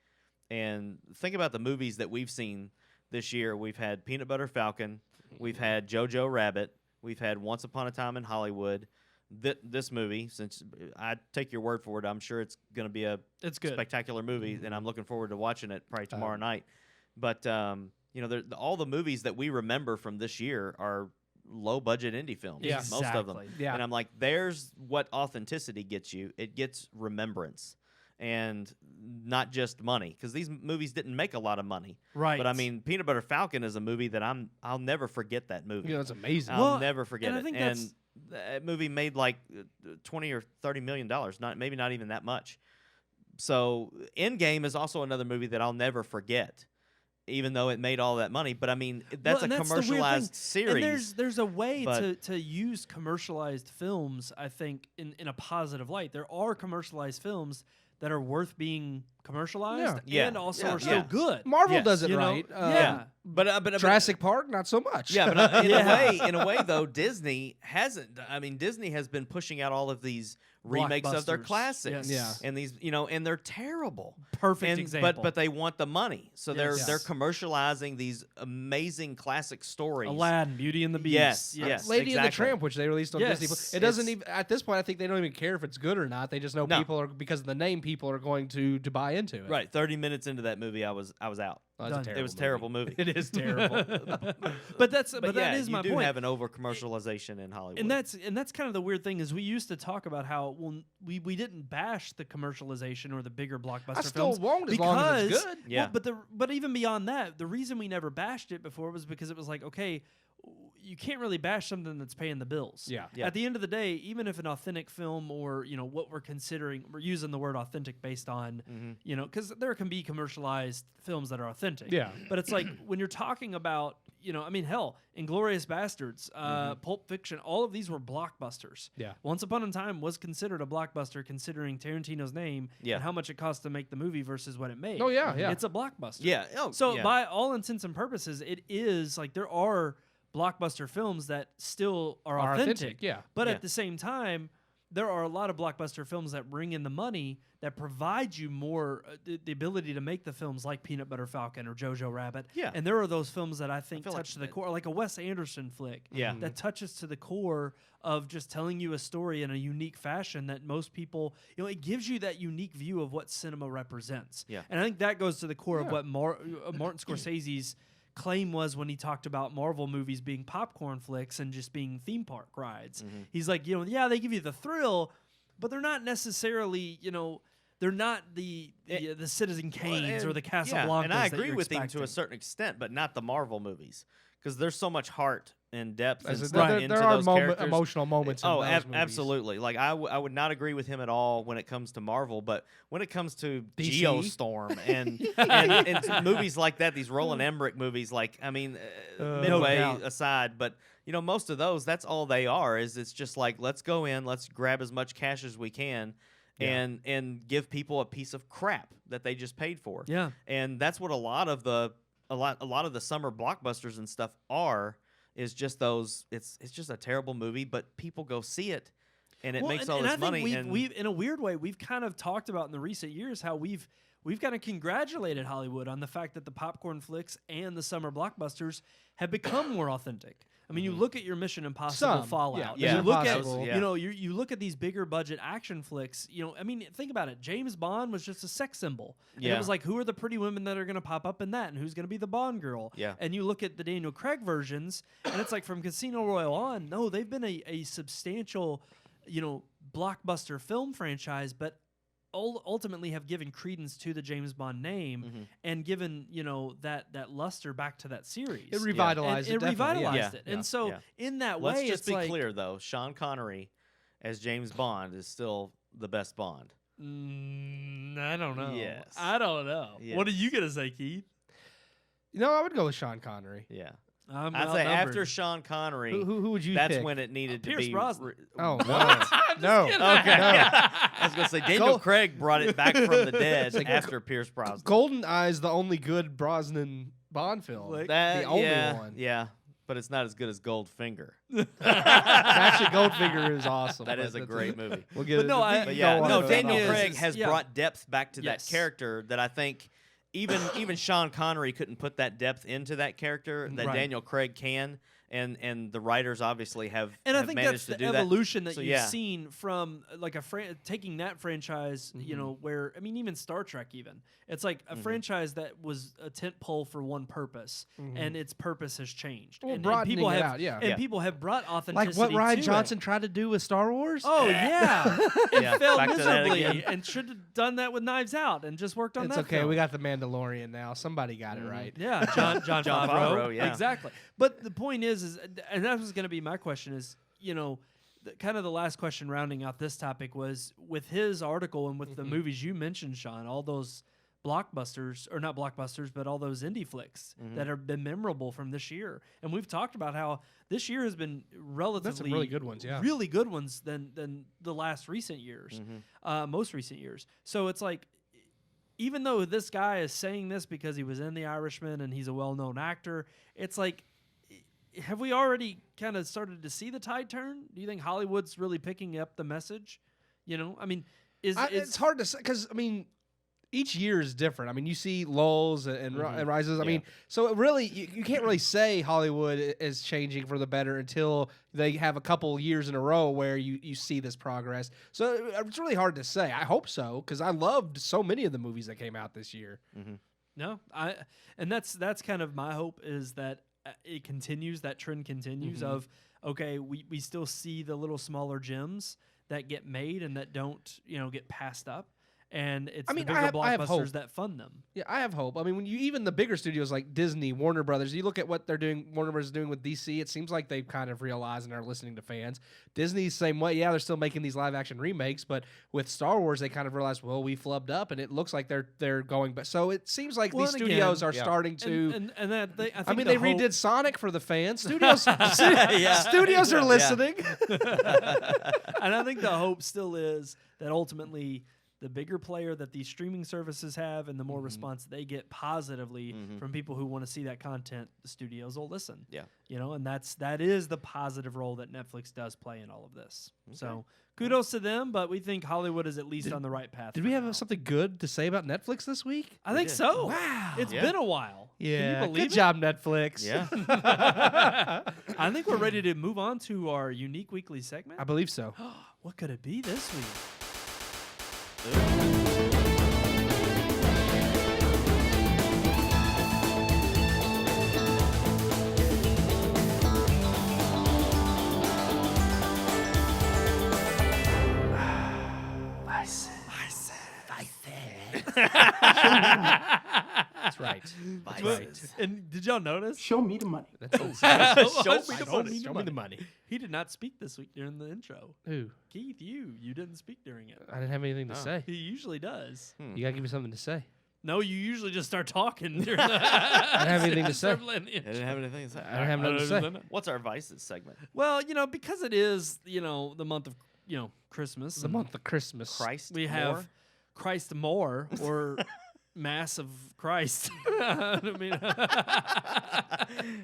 Speaker 3: and think about the movies that we've seen this year. We've had Peanut Butter Falcon, we've had Jojo Rabbit, we've had Once Upon a Time in Hollywood. This movie, since I take your word for it, I'm sure it's going to be a
Speaker 2: It's good.
Speaker 3: spectacular movie, and I'm looking forward to watching it probably tomorrow night. But all the movies that we remember from this year are low budget indie films.
Speaker 4: Yeah.
Speaker 3: Most of them.
Speaker 2: Exactly.
Speaker 4: Yeah.
Speaker 3: And I'm like, there's what authenticity gets you. It gets remembrance, and not just money, because these movies didn't make a lot of money.
Speaker 2: Right.
Speaker 3: But I mean, Peanut Butter Falcon is a movie that I'll never forget that movie.
Speaker 4: It's amazing.
Speaker 3: I'll never forget
Speaker 2: and I
Speaker 3: it.
Speaker 2: think
Speaker 3: And that movie made like $20 or $30 million, maybe not even that much. So Endgame is also another movie that I'll never forget, even though it made all that money. But I mean, that's
Speaker 2: and
Speaker 3: a
Speaker 2: the weird
Speaker 3: commercialized
Speaker 2: thing.
Speaker 3: series.
Speaker 2: And there's a way
Speaker 3: but-
Speaker 2: to use commercialized films, I think, in a positive light. There are commercialized films that are worth being commercialized
Speaker 3: Yeah.
Speaker 2: and also
Speaker 3: Yeah.
Speaker 2: are still
Speaker 3: Yeah.
Speaker 2: good.
Speaker 4: Marvel
Speaker 3: Yes.
Speaker 4: does it
Speaker 2: You know?
Speaker 4: right.
Speaker 2: Yeah.
Speaker 3: but
Speaker 4: Jurassic Park, not so much.
Speaker 3: Yeah, but
Speaker 2: Yeah.
Speaker 3: in a way though, Disney hasn't. I mean, Disney has been pushing out all of these remakes of their
Speaker 2: Blockbusters.
Speaker 3: classics.
Speaker 2: Yes.
Speaker 4: Yeah.
Speaker 3: And these, and they're terrible.
Speaker 2: Perfect
Speaker 3: And
Speaker 2: example.
Speaker 3: but they want the money, so
Speaker 2: Yes.
Speaker 3: they're commercializing these amazing classic stories.
Speaker 2: Aladdin, Beauty and the Beast.
Speaker 3: Yes.
Speaker 4: Lady and the
Speaker 3: exactly.
Speaker 4: Tramp, which they released on
Speaker 2: Yes.
Speaker 4: Disney. It doesn't
Speaker 3: It's-
Speaker 4: even at this point. I think they don't even care if it's good or not. They just know
Speaker 3: No.
Speaker 4: people are because of the name. People are going to buy buy into it.
Speaker 3: Right, 30 minutes into that movie, I was out.
Speaker 4: Oh, that's a
Speaker 2: Done.
Speaker 4: terrible
Speaker 3: It was a terrible movie.
Speaker 4: It is terrible.
Speaker 2: but that
Speaker 3: yeah,
Speaker 2: is my
Speaker 3: you do
Speaker 2: point.
Speaker 3: have an over commercialization in Hollywood.
Speaker 2: And that's kind of the weird thing is we used to talk about how we didn't bash the commercialization or the bigger blockbuster
Speaker 4: I still
Speaker 2: films
Speaker 4: won't as long as it's good.
Speaker 3: Yeah.
Speaker 2: but even beyond that, the reason we never bashed it before was because it was like, okay, you can't really bash something that's paying the bills.
Speaker 4: Yeah.
Speaker 3: Yeah.
Speaker 2: At the end of the day, even if an authentic film or what we're considering, we're using the word authentic based on because there can be commercialized films that are authentic.
Speaker 4: Yeah.
Speaker 2: But it's like when you're talking about hell, Inglourious Bastards, Pulp Fiction, all of these were blockbusters.
Speaker 4: Yeah.
Speaker 2: Once Upon a Time was considered a blockbuster considering Tarantino's name and how much it cost to make the movie versus what it made.
Speaker 4: Oh, yeah, yeah.
Speaker 2: It's a blockbuster.
Speaker 3: Yeah. Oh,
Speaker 2: So
Speaker 3: yeah.
Speaker 2: by all intents and purposes, it is like there are blockbuster films that still are authentic.
Speaker 4: Yeah.
Speaker 2: But
Speaker 3: Yeah.
Speaker 2: at the same time, there are a lot of blockbuster films that bring in the money that provide you more the ability to make the films like Peanut Butter Falcon or Jojo Rabbit.
Speaker 3: Yeah.
Speaker 2: And there are those films that I think
Speaker 3: feel
Speaker 2: touch
Speaker 3: like
Speaker 2: to the core, like a Wes Anderson flick.
Speaker 3: Yeah.
Speaker 2: That touches to the core of just telling you a story in a unique fashion that most people, it gives you that unique view of what cinema represents.
Speaker 3: Yeah.
Speaker 2: And I think that goes to the core of what Martin Scorsese's claim was when he talked about Marvel movies being popcorn flicks and just being theme park rides. He's like, they give you the thrill, but they're not necessarily, they're not the Citizen Kanes or the Casablancas.
Speaker 3: Yeah, and I
Speaker 2: that
Speaker 3: agree
Speaker 2: you're
Speaker 3: with him to
Speaker 2: expecting.
Speaker 3: a certain extent, but not the Marvel movies because there's so much heart and depth and
Speaker 4: As
Speaker 3: stuff
Speaker 4: there,
Speaker 3: into
Speaker 4: there are
Speaker 3: those characters.
Speaker 4: emotional moments. In
Speaker 3: Oh,
Speaker 4: those movies.
Speaker 3: absolutely. Like I would not agree with him at all when it comes to Marvel, but when it comes to
Speaker 4: DC?
Speaker 3: Geostorm and movies like that, these Roland Emmerich movies, Midway
Speaker 2: doubt.
Speaker 3: aside, but most of those, that's all they are. It's just like let's go in, let's grab as much cash as we can.
Speaker 4: Yeah.
Speaker 3: And give people a piece of crap that they just paid for.
Speaker 2: Yeah.
Speaker 3: And that's what a lot of the summer blockbusters and stuff are. Is just those. It's just a terrible movie, but people go see it, and it makes all this
Speaker 2: I think
Speaker 3: money.
Speaker 2: We've in a weird way, we've kind of talked about in the recent years how we've kind of congratulated Hollywood on the fact that the popcorn flicks and the summer blockbusters have become more authentic. I mean, you look at your Mission Impossible
Speaker 4: Some,
Speaker 2: Fallout.
Speaker 4: yeah.
Speaker 2: You look at
Speaker 4: Impossible.
Speaker 2: you look at these bigger budget action flicks. I mean, think about it. James Bond was just a sex symbol. And it
Speaker 3: Yeah.
Speaker 2: was like, who are the pretty women that are going to pop up in that, and who's going to be the Bond girl?
Speaker 3: Yeah.
Speaker 2: And you look at the Daniel Craig versions, and it's like from Casino Royale on. No, they've been a substantial, blockbuster film franchise, but ultimately have given credence to the James Bond name and given that luster back to that series.
Speaker 4: It revitalized
Speaker 2: And
Speaker 4: it.
Speaker 2: it
Speaker 4: definitely,
Speaker 2: revitalized
Speaker 4: yeah.
Speaker 2: it. And so in that
Speaker 3: Let's
Speaker 2: way,
Speaker 3: just
Speaker 2: it's
Speaker 3: be
Speaker 2: like,
Speaker 3: clear though. Sean Connery as James Bond is still the best Bond.
Speaker 2: I don't know.
Speaker 3: Yes.
Speaker 2: I don't know.
Speaker 3: Yes.
Speaker 2: What are you gonna say, Keith?
Speaker 4: I would go with Sean Connery.
Speaker 3: Yeah.
Speaker 2: I'm
Speaker 3: I'd say
Speaker 2: outnumbered.
Speaker 3: after Sean Connery,
Speaker 4: Who would you
Speaker 3: that's
Speaker 4: pick?
Speaker 3: when it needed to
Speaker 2: Pierce
Speaker 3: be.
Speaker 2: Brosnan.
Speaker 4: Oh no, no.
Speaker 2: kidding.
Speaker 3: Okay.
Speaker 4: No.
Speaker 3: I was gonna say Daniel Craig brought it back from the dead after Pierce Brosnan.
Speaker 4: Golden Eye's the only good Brosnan Bond film.
Speaker 2: Like,
Speaker 3: That-
Speaker 4: the only
Speaker 3: yeah,
Speaker 4: one.
Speaker 3: Yeah, but it's not as good as Goldfinger.
Speaker 4: Actually, Goldfinger is awesome.
Speaker 3: That
Speaker 4: but
Speaker 3: is a
Speaker 4: that's
Speaker 3: great movie.
Speaker 4: We'll get
Speaker 2: But
Speaker 4: it.
Speaker 2: no, I-
Speaker 3: But
Speaker 4: go
Speaker 3: yeah,
Speaker 4: on
Speaker 3: no,
Speaker 4: about
Speaker 3: Daniel
Speaker 4: that.
Speaker 3: Craig has
Speaker 2: yeah.
Speaker 3: brought depth back to
Speaker 2: Yes.
Speaker 3: that character that I think even Sean Connery couldn't put that depth into that character that
Speaker 2: Right.
Speaker 3: Daniel Craig can. And the writers obviously have
Speaker 2: And I
Speaker 3: have
Speaker 2: think
Speaker 3: managed
Speaker 2: that's
Speaker 3: to
Speaker 2: the
Speaker 3: do
Speaker 2: evolution that
Speaker 3: So,
Speaker 2: you've
Speaker 3: yeah.
Speaker 2: seen from like taking that franchise, where I mean, even Star Trek, even it's like a franchise that was a tent pole for one purpose, and its purpose has changed.
Speaker 4: Well,
Speaker 2: and
Speaker 4: broadening
Speaker 2: people
Speaker 4: it
Speaker 2: have,
Speaker 4: out, yeah.
Speaker 2: and
Speaker 3: Yeah.
Speaker 2: people have brought
Speaker 4: Like
Speaker 2: authenticity.
Speaker 4: what Ryan
Speaker 2: to
Speaker 4: Johnson
Speaker 2: It.
Speaker 4: tried to do with Star Wars.
Speaker 2: Oh yeah, it
Speaker 3: Yeah,
Speaker 2: failed
Speaker 3: back to that
Speaker 2: miserably,
Speaker 3: again.
Speaker 2: and should have done that with Knives Out and just worked on
Speaker 4: It's
Speaker 2: that.
Speaker 4: okay.
Speaker 2: film.
Speaker 4: We got the Mandalorian now. Somebody got it right.
Speaker 2: Yeah, John
Speaker 3: John
Speaker 2: Favreau.
Speaker 3: Favreau, yeah.
Speaker 2: Exactly. But the point is, and that was going to be my question is, kind of the last question rounding out this topic was with his article and with the movies you mentioned, Sean, all those blockbusters, or not blockbusters, but all those indie flicks that have been memorable from this year. And we've talked about how this year has been relatively
Speaker 4: really good ones, yeah.
Speaker 2: really good ones than the last recent years, most recent years. So it's like, even though this guy is saying this because he was in The Irishman and he's a well-known actor, it's like, have we already kind of started to see the tide turn? Do you think Hollywood's really picking up the message? I mean,
Speaker 4: It's hard to say because I mean, each year is different. I mean, you see lulls and rises. I
Speaker 3: Yeah.
Speaker 4: mean, so it really you can't really say Hollywood is changing for the better until they have a couple years in a row where you see this progress. So it's really hard to say. I hope so because I loved so many of the movies that came out this year.
Speaker 2: No, and that's kind of my hope is that it continues. That trend continues of okay, we still see the little smaller gems that get made and that don't get passed up. And it's the bigger
Speaker 4: I have
Speaker 2: blockbusters
Speaker 4: hope.
Speaker 2: that fund them.
Speaker 4: Yeah, I have hope. I mean, when you even the bigger studios like Disney, Warner Brothers, you look at what they're doing. Warner Brothers is doing with DC. It seems like they've kind of realized and are listening to fans. Disney's the same way. Yeah, they're still making these live action remakes, but with Star Wars, they kind of realized, well, we flubbed up, and it looks like they're going. But so it seems like
Speaker 2: Well,
Speaker 4: these
Speaker 2: and
Speaker 4: studios
Speaker 2: again,
Speaker 4: are starting to.
Speaker 2: And that
Speaker 4: I mean, they redid Sonic for the fans. Studios, studios are
Speaker 3: Yeah.
Speaker 4: listening.
Speaker 2: And I think the hope still is that ultimately the bigger player that these streaming services have and the more response they get positively from people who want to see that content, the studios will listen.
Speaker 3: Yeah.
Speaker 2: And that is the positive role that Netflix does play in all of this. So kudos to them, but we think Hollywood is at least on the right path.
Speaker 4: Did we have something good to say about Netflix this week?
Speaker 2: I think so.
Speaker 4: Wow.
Speaker 2: It's been a while.
Speaker 4: Yeah.
Speaker 2: Can you believe
Speaker 4: Good job, Netflix.
Speaker 3: Yeah.
Speaker 2: I think we're ready to move on to our unique weekly segment.
Speaker 4: I believe so.
Speaker 2: What could it be this week?
Speaker 4: That's right. That's right.
Speaker 2: And did y'all notice?
Speaker 6: Show me the money.
Speaker 2: Show me the
Speaker 4: money.
Speaker 2: He did not speak this week during the intro.
Speaker 4: Who?
Speaker 2: Keith, you didn't speak during it.
Speaker 4: I didn't have anything to say.
Speaker 2: He usually does.
Speaker 4: You gotta give me something to say.
Speaker 2: No, you usually just start talking. During the
Speaker 4: I don't have anything to say.
Speaker 3: I didn't have anything to say.
Speaker 4: I don't have nothing to say.
Speaker 3: What's our vices segment?
Speaker 2: Well, because it is, the month of, Christmas.
Speaker 4: The month of Christmas.
Speaker 3: Christ.
Speaker 2: We
Speaker 3: more?
Speaker 2: have Christ more or Mass of Christ. I mean,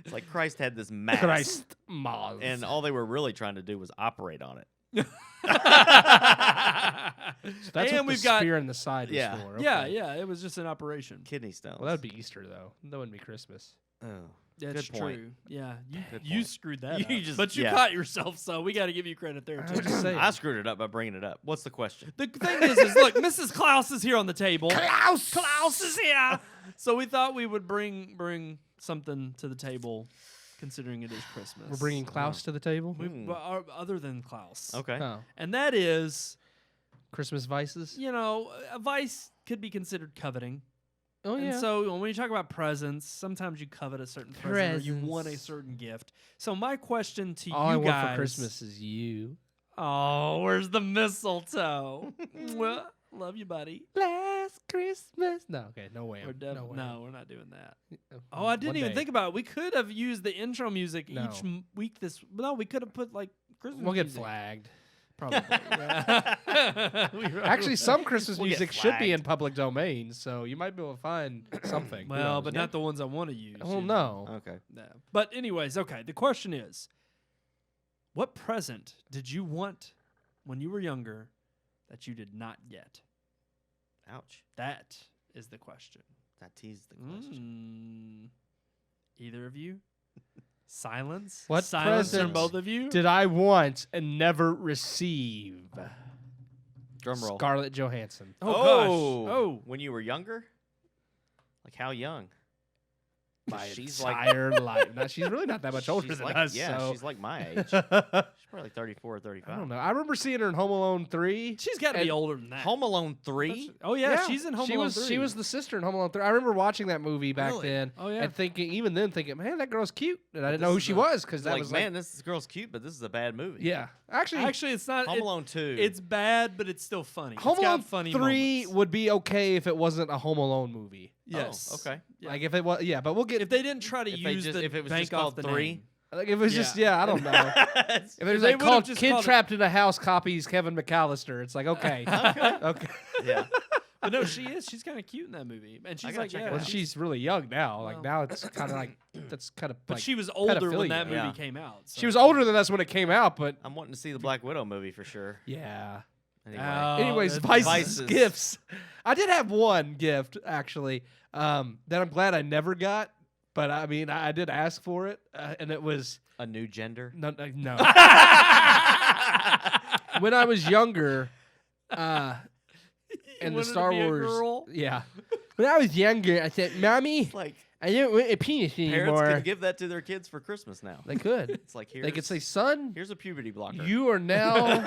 Speaker 3: It's like Christ had this mass.
Speaker 4: Christ Maz.
Speaker 3: And all they were really trying to do was operate on it.
Speaker 4: So that's
Speaker 2: and
Speaker 4: what
Speaker 2: we've
Speaker 4: the
Speaker 2: got-
Speaker 4: spear in the side is
Speaker 3: Yeah.
Speaker 4: for.
Speaker 2: yeah,
Speaker 4: Okay.
Speaker 2: yeah, it was just an operation.
Speaker 3: Kidney stones.
Speaker 4: Well, that would be Easter, though. That wouldn't be Christmas.
Speaker 3: Oh,
Speaker 2: That's
Speaker 3: good point.
Speaker 2: true. Yeah,
Speaker 3: Good
Speaker 2: you
Speaker 3: point.
Speaker 2: screwed that
Speaker 3: You
Speaker 2: up.
Speaker 3: just-
Speaker 2: But you
Speaker 3: yeah.
Speaker 2: caught yourself, so we got to give you credit there,
Speaker 4: I'm
Speaker 2: too.
Speaker 4: just saying.
Speaker 3: I screwed it up by bringing it up. What's the question?
Speaker 2: The thing is look, Mrs. Klaus is here on the table. Klaus is here. So we thought we would bring something to the table, considering it is Christmas.
Speaker 4: We're bringing Klaus to the table.
Speaker 2: Other than Klaus.
Speaker 3: Okay.
Speaker 4: Oh,
Speaker 2: And that is,
Speaker 4: Christmas vices.
Speaker 2: a vice could be considered coveting.
Speaker 4: Oh
Speaker 2: And so when you talk about presents, sometimes you covet a certain present or you want a
Speaker 4: Presents.
Speaker 2: certain gift. So my question to
Speaker 4: All I
Speaker 2: you
Speaker 4: want
Speaker 2: guys,
Speaker 4: for Christmas is you.
Speaker 2: Oh, where's the mistletoe? Well, love you, buddy.
Speaker 4: Last Christmas. No, okay, no way.
Speaker 2: No,
Speaker 4: no way.
Speaker 2: we're not doing that.
Speaker 4: Uh,
Speaker 2: Oh, I didn't
Speaker 4: one
Speaker 2: even
Speaker 4: day.
Speaker 2: think about it. We could have used the intro music
Speaker 4: No.
Speaker 2: each week. No, we could have put like Christmas.
Speaker 4: We'll get
Speaker 2: music.
Speaker 4: flagged.
Speaker 2: Probably. Yeah.
Speaker 4: Actually, some Christmas
Speaker 3: We'll get
Speaker 4: music should be
Speaker 3: flagged.
Speaker 4: in public domain, so you might be able to find something. Who
Speaker 2: well,
Speaker 4: knows?
Speaker 2: but not the ones I want to use.
Speaker 4: Well,
Speaker 2: you know.
Speaker 4: no.
Speaker 3: Okay.
Speaker 2: No. But anyways, okay. The question is, what present did you want when you were younger that you did not get?
Speaker 3: Ouch.
Speaker 2: That is the question.
Speaker 3: That teased the question.
Speaker 2: Either of you? Silence?
Speaker 4: What
Speaker 2: Silence from
Speaker 4: present
Speaker 2: both of you?
Speaker 4: Did I want and never receive?
Speaker 3: Drum roll.
Speaker 4: Scarlett Johansson.
Speaker 2: oh, gosh. Oh.
Speaker 3: When you were younger? Like how young?
Speaker 4: My
Speaker 3: She's like
Speaker 4: entire life. Now, she's really not that much older
Speaker 3: she's
Speaker 4: than
Speaker 3: like,
Speaker 4: us.
Speaker 3: Yeah,
Speaker 4: so.
Speaker 3: she's like my age. She's probably like 34 or 35.
Speaker 4: I don't know. I remember seeing her in Home Alone 3.
Speaker 2: She's got to be
Speaker 4: And
Speaker 2: older than that.
Speaker 3: Home Alone 3?
Speaker 2: Oh, yeah, she's in Home
Speaker 4: she
Speaker 2: Alone
Speaker 4: was,
Speaker 2: 3.
Speaker 4: She was the sister in Home Alone 3. I remember watching that movie back
Speaker 3: Really?
Speaker 4: then.
Speaker 2: Oh, yeah.
Speaker 4: And thinking, man, that girl's cute. And I didn't know
Speaker 3: this
Speaker 4: who
Speaker 3: is
Speaker 4: she
Speaker 3: a-
Speaker 4: was because that
Speaker 3: Like,
Speaker 4: was
Speaker 3: man, this girl's cute, but this is a bad movie.
Speaker 4: yeah. Actually,
Speaker 2: it's not.
Speaker 3: Home Alone 2.
Speaker 2: It's bad, but it's still funny.
Speaker 4: Home
Speaker 2: it's got
Speaker 4: Alone
Speaker 2: funny
Speaker 4: 3
Speaker 2: moments.
Speaker 4: would be okay if it wasn't a Home Alone movie.
Speaker 2: Yes.
Speaker 3: Oh, okay.
Speaker 2: Yeah.
Speaker 4: Like if it was, yeah, but we'll get
Speaker 2: If they didn't try to
Speaker 3: If they
Speaker 2: use
Speaker 3: just-
Speaker 2: the
Speaker 3: if it was
Speaker 2: bank
Speaker 3: just
Speaker 2: off
Speaker 3: called
Speaker 2: the
Speaker 3: 3?
Speaker 2: name.
Speaker 4: like if it was just
Speaker 2: Yeah.
Speaker 4: I don't know. If there's
Speaker 2: They
Speaker 4: like
Speaker 2: would've
Speaker 4: called
Speaker 2: just
Speaker 4: Kid
Speaker 2: called it-
Speaker 4: Trapped in a House copies Kevin McAllister, it's like okay, okay.
Speaker 3: yeah.
Speaker 2: But no, she is. She's kind of cute in that movie, and she's
Speaker 3: gotta
Speaker 2: like,
Speaker 3: check
Speaker 2: yeah.
Speaker 3: it
Speaker 4: Well,
Speaker 3: out.
Speaker 4: she's really young now. Like
Speaker 2: Well.
Speaker 4: now it's kind of like that's kind of.
Speaker 2: But
Speaker 4: like,
Speaker 2: she was older when that
Speaker 4: pedophilia.
Speaker 2: movie
Speaker 3: Yeah.
Speaker 2: came out. So.
Speaker 4: She was older than us when it came out, but
Speaker 3: I'm wanting to see the Black Widow movie for sure.
Speaker 4: yeah.
Speaker 3: Anyway.
Speaker 4: Anyways,
Speaker 2: that's-
Speaker 4: vices, gifts. I did have one gift actually that I'm glad I never got, but I mean I did ask for it, and it was
Speaker 3: a new gender.
Speaker 4: no. When I was younger, in the
Speaker 2: wanted
Speaker 4: Star
Speaker 2: to be a
Speaker 4: Wars,
Speaker 2: girl?
Speaker 4: yeah. When I was younger, I said, "Mommy,
Speaker 3: Like
Speaker 4: I don't want a penis
Speaker 3: parents
Speaker 4: anymore."
Speaker 3: can give that to their kids for Christmas now.
Speaker 4: They could.
Speaker 3: It's like
Speaker 4: They could say, "Son,
Speaker 3: here's a puberty blocker.
Speaker 4: you are now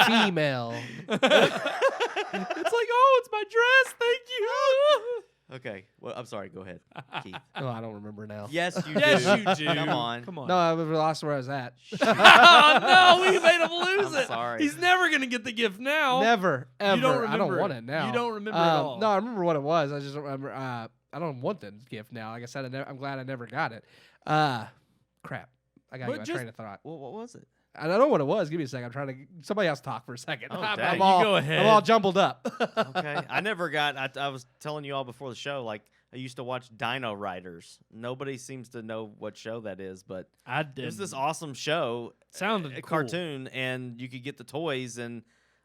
Speaker 4: female."
Speaker 2: It's like, oh, it's my dress. Thank you.
Speaker 3: Okay. Well, I'm sorry. Go ahead, Keith.
Speaker 4: Oh, I don't remember now.
Speaker 3: Yes, you
Speaker 2: Yes,
Speaker 3: do.
Speaker 2: you do.
Speaker 3: Come on.
Speaker 2: Come on.
Speaker 4: No, I lost where I was at.
Speaker 2: Oh, no, we made him lose
Speaker 3: I'm
Speaker 2: it.
Speaker 3: sorry.
Speaker 2: He's never going to get the gift now.
Speaker 4: Never, ever.
Speaker 2: You don't
Speaker 4: I don't
Speaker 2: remember
Speaker 4: want
Speaker 2: it.
Speaker 4: it now.
Speaker 2: You don't remember at all.
Speaker 4: No, I remember what it was. I just don't remember. I don't want the gift now. Like I said, I'm glad I never got it. Crap. I got
Speaker 2: But
Speaker 4: to get my
Speaker 2: just-
Speaker 4: train of thought.
Speaker 3: Well, what was it?
Speaker 4: I don't know what it was. Give me a second. I'm trying to. Somebody else talk for a second.
Speaker 3: Oh,
Speaker 4: I'm,
Speaker 3: dang.
Speaker 4: I'm
Speaker 3: You
Speaker 4: all,
Speaker 2: go ahead.
Speaker 4: I'm all jumbled up.
Speaker 3: Okay. I never got. I was telling you all before the show. Like I used to watch Dino Riders. Nobody seems to know what show that is, but
Speaker 2: I
Speaker 3: it
Speaker 2: did.
Speaker 3: was this awesome show,
Speaker 2: Sounded
Speaker 3: a
Speaker 2: cool.
Speaker 3: cartoon, and you could get the toys. And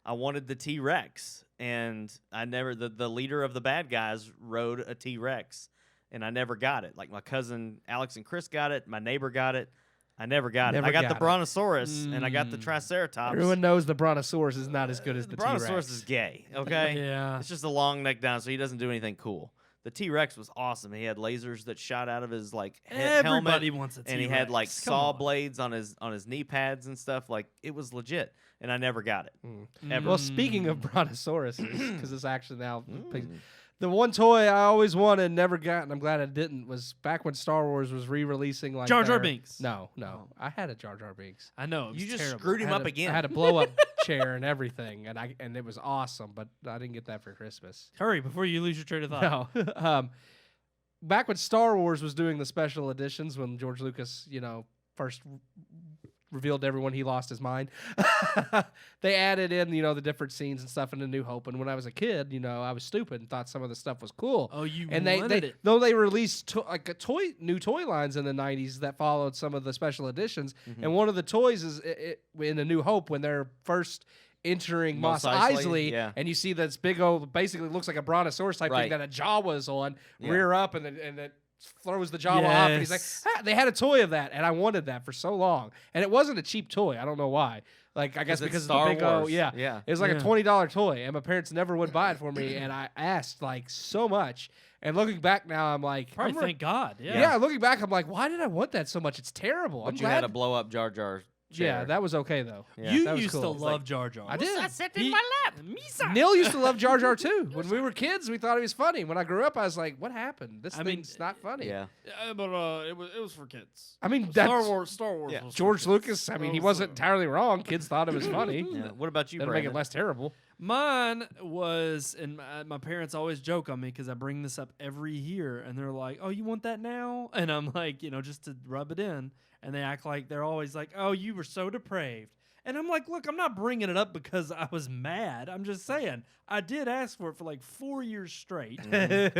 Speaker 3: I wanted the T-Rex, and I never. The leader of the bad guys rode a T-Rex, and I never got it. Like my cousin Alex and Chris got it. My neighbor got it. I never got
Speaker 4: Never
Speaker 3: it. I got
Speaker 4: got
Speaker 3: the
Speaker 4: it.
Speaker 3: Brontosaurus and I got the Triceratops.
Speaker 4: Everyone knows the Brontosaurus is not as good as the
Speaker 3: Brontosaurus
Speaker 4: T-Rex.
Speaker 3: is gay, okay?
Speaker 2: Yeah.
Speaker 3: It's just a long neck down, so he doesn't do anything cool. The T-Rex was awesome. He had lasers that shot out of his helmet,
Speaker 2: Everybody wants a T-Rex.
Speaker 3: and he had like
Speaker 2: Come
Speaker 3: saw
Speaker 2: on.
Speaker 3: blades on his knee pads and stuff. Like it was legit, and I never got it. Ever.
Speaker 4: Well, speaking of Brontosauruses, because it's actually now
Speaker 3: Mm.
Speaker 4: the one toy I always wanted and never got, and I'm glad I didn't, was back when Star Wars was re-releasing like
Speaker 2: Jar Jar
Speaker 4: their-
Speaker 2: Binks.
Speaker 4: No, I had a Jar Jar Binks.
Speaker 2: I know. It was
Speaker 3: You just
Speaker 2: terrible.
Speaker 3: screwed him
Speaker 4: I had
Speaker 3: up
Speaker 4: a-
Speaker 3: again.
Speaker 4: I had a blow-up chair and everything, and it was awesome, but I didn't get that for Christmas.
Speaker 2: Hurry before you lose your train of thought.
Speaker 4: No. Back when Star Wars was doing the special editions, when George Lucas, first revealed to everyone he lost his mind, they added in, the different scenes and stuff in A New Hope. And when I was a kid, I was stupid and thought some of the stuff was cool.
Speaker 2: Oh, you
Speaker 4: And
Speaker 2: wanted it.
Speaker 4: though they released new toy lines in the 90s that followed some of the special editions, and one of the toys is in A New Hope when they're first entering Mos
Speaker 3: Mos
Speaker 4: Eisley,
Speaker 3: Eisley, yeah.
Speaker 4: and you see this big old, basically looks like a brontosaurus type
Speaker 3: Right.
Speaker 4: thing that a jaw was on,
Speaker 3: Yeah.
Speaker 4: rear up, and it throws the jaw off, and he's like,
Speaker 2: Yes.
Speaker 4: they had a toy of that, and I wanted that for so long, and it wasn't a cheap toy. I don't know why. Like I guess
Speaker 3: it's
Speaker 4: because
Speaker 3: Star
Speaker 4: of the big
Speaker 3: Wars.
Speaker 4: yeah.
Speaker 3: Yeah.
Speaker 4: It was like
Speaker 2: Yeah.
Speaker 4: a $20 toy, and my parents never would buy it for me, and I asked like so much. And looking back now, I'm like,
Speaker 2: Probably thank God. Yeah.
Speaker 4: yeah. Looking back, I'm like, why did I want that so much? It's terrible. I'm
Speaker 3: But you
Speaker 4: glad.
Speaker 3: had a blow up Jar Jar chair.
Speaker 4: Yeah, that was okay though.
Speaker 3: Yeah.
Speaker 2: You
Speaker 4: That was
Speaker 2: used
Speaker 4: cool.
Speaker 2: to
Speaker 4: It's
Speaker 2: love Jar Jar.
Speaker 4: I did.
Speaker 5: I sat in
Speaker 2: He-
Speaker 5: my lap.
Speaker 2: Misa.
Speaker 4: Neil used to love Jar Jar too. When we were kids, we thought he was funny. When I grew up, I was like, what happened? This
Speaker 2: I mean,
Speaker 4: thing's not funny.
Speaker 3: Yeah.
Speaker 2: But it was for kids.
Speaker 4: I mean, that's
Speaker 2: Star Wars.
Speaker 3: Yeah.
Speaker 2: was for
Speaker 4: George
Speaker 2: kids.
Speaker 4: Lucas. I mean, he wasn't entirely wrong. Kids thought it was funny.
Speaker 3: Yeah. What about you,
Speaker 4: That'll make
Speaker 3: Brandon?
Speaker 4: it less terrible.
Speaker 2: Mine was, and my parents always joke on me because I bring this up every year, and they're like, "Oh, you want that now?" And I'm like, just to rub it in, and they act like they're always like, "Oh, you were so depraved." And I'm like, look, I'm not bringing it up because I was mad. I'm just saying I did ask for it for like 4 years straight, and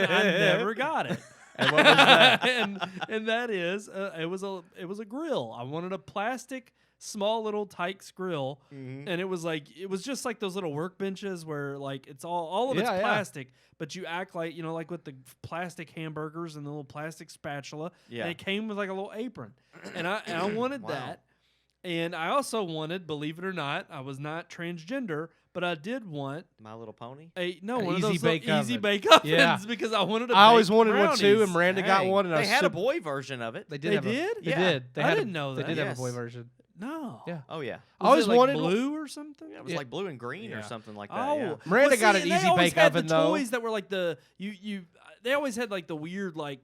Speaker 2: I never got it.
Speaker 3: And what was that?
Speaker 2: and that is, it was a grill. I wanted a plastic, small little Tykes grill,
Speaker 3: Mhm.
Speaker 2: and it was just like those little workbenches where like it's all of it's
Speaker 4: Yeah, yeah.
Speaker 2: plastic, but you act like like with the plastic hamburgers and the little plastic spatula.
Speaker 3: Yeah.
Speaker 2: And it came with like a little apron, and I wanted
Speaker 3: Wow.
Speaker 2: that. And I also wanted, believe it or not, I was not transgender, but I did want
Speaker 3: My Little Pony.
Speaker 2: one
Speaker 4: An
Speaker 2: of
Speaker 4: easy
Speaker 2: those
Speaker 4: bake
Speaker 2: little easy
Speaker 4: oven.
Speaker 2: bake ovens
Speaker 4: Yeah.
Speaker 2: because I wanted to.
Speaker 4: I always
Speaker 2: bake
Speaker 4: wanted one too,
Speaker 2: brownies.
Speaker 4: and Miranda got
Speaker 3: Dang.
Speaker 4: one. And I
Speaker 3: They
Speaker 4: was
Speaker 3: had a
Speaker 4: super-
Speaker 3: boy version of it.
Speaker 4: They did.
Speaker 2: They
Speaker 4: have a-
Speaker 2: did?
Speaker 4: They
Speaker 3: Yeah.
Speaker 4: did. They
Speaker 2: I
Speaker 4: had
Speaker 2: didn't know
Speaker 4: They
Speaker 2: that.
Speaker 4: did have a
Speaker 3: Yes.
Speaker 4: boy version.
Speaker 2: No.
Speaker 4: Yeah.
Speaker 3: Oh yeah.
Speaker 4: I always
Speaker 2: Was it, like,
Speaker 4: wanted
Speaker 2: blue or something.
Speaker 3: It was
Speaker 4: Yeah.
Speaker 3: like blue and green
Speaker 4: Yeah.
Speaker 3: or something like that.
Speaker 2: Oh,
Speaker 3: Yeah.
Speaker 4: Miranda
Speaker 2: well,
Speaker 4: got
Speaker 2: see,
Speaker 4: an
Speaker 2: and
Speaker 4: easy
Speaker 2: they always
Speaker 4: bake
Speaker 2: had
Speaker 4: oven
Speaker 2: the
Speaker 4: though.
Speaker 2: toys that were like the you. They always had like the weird like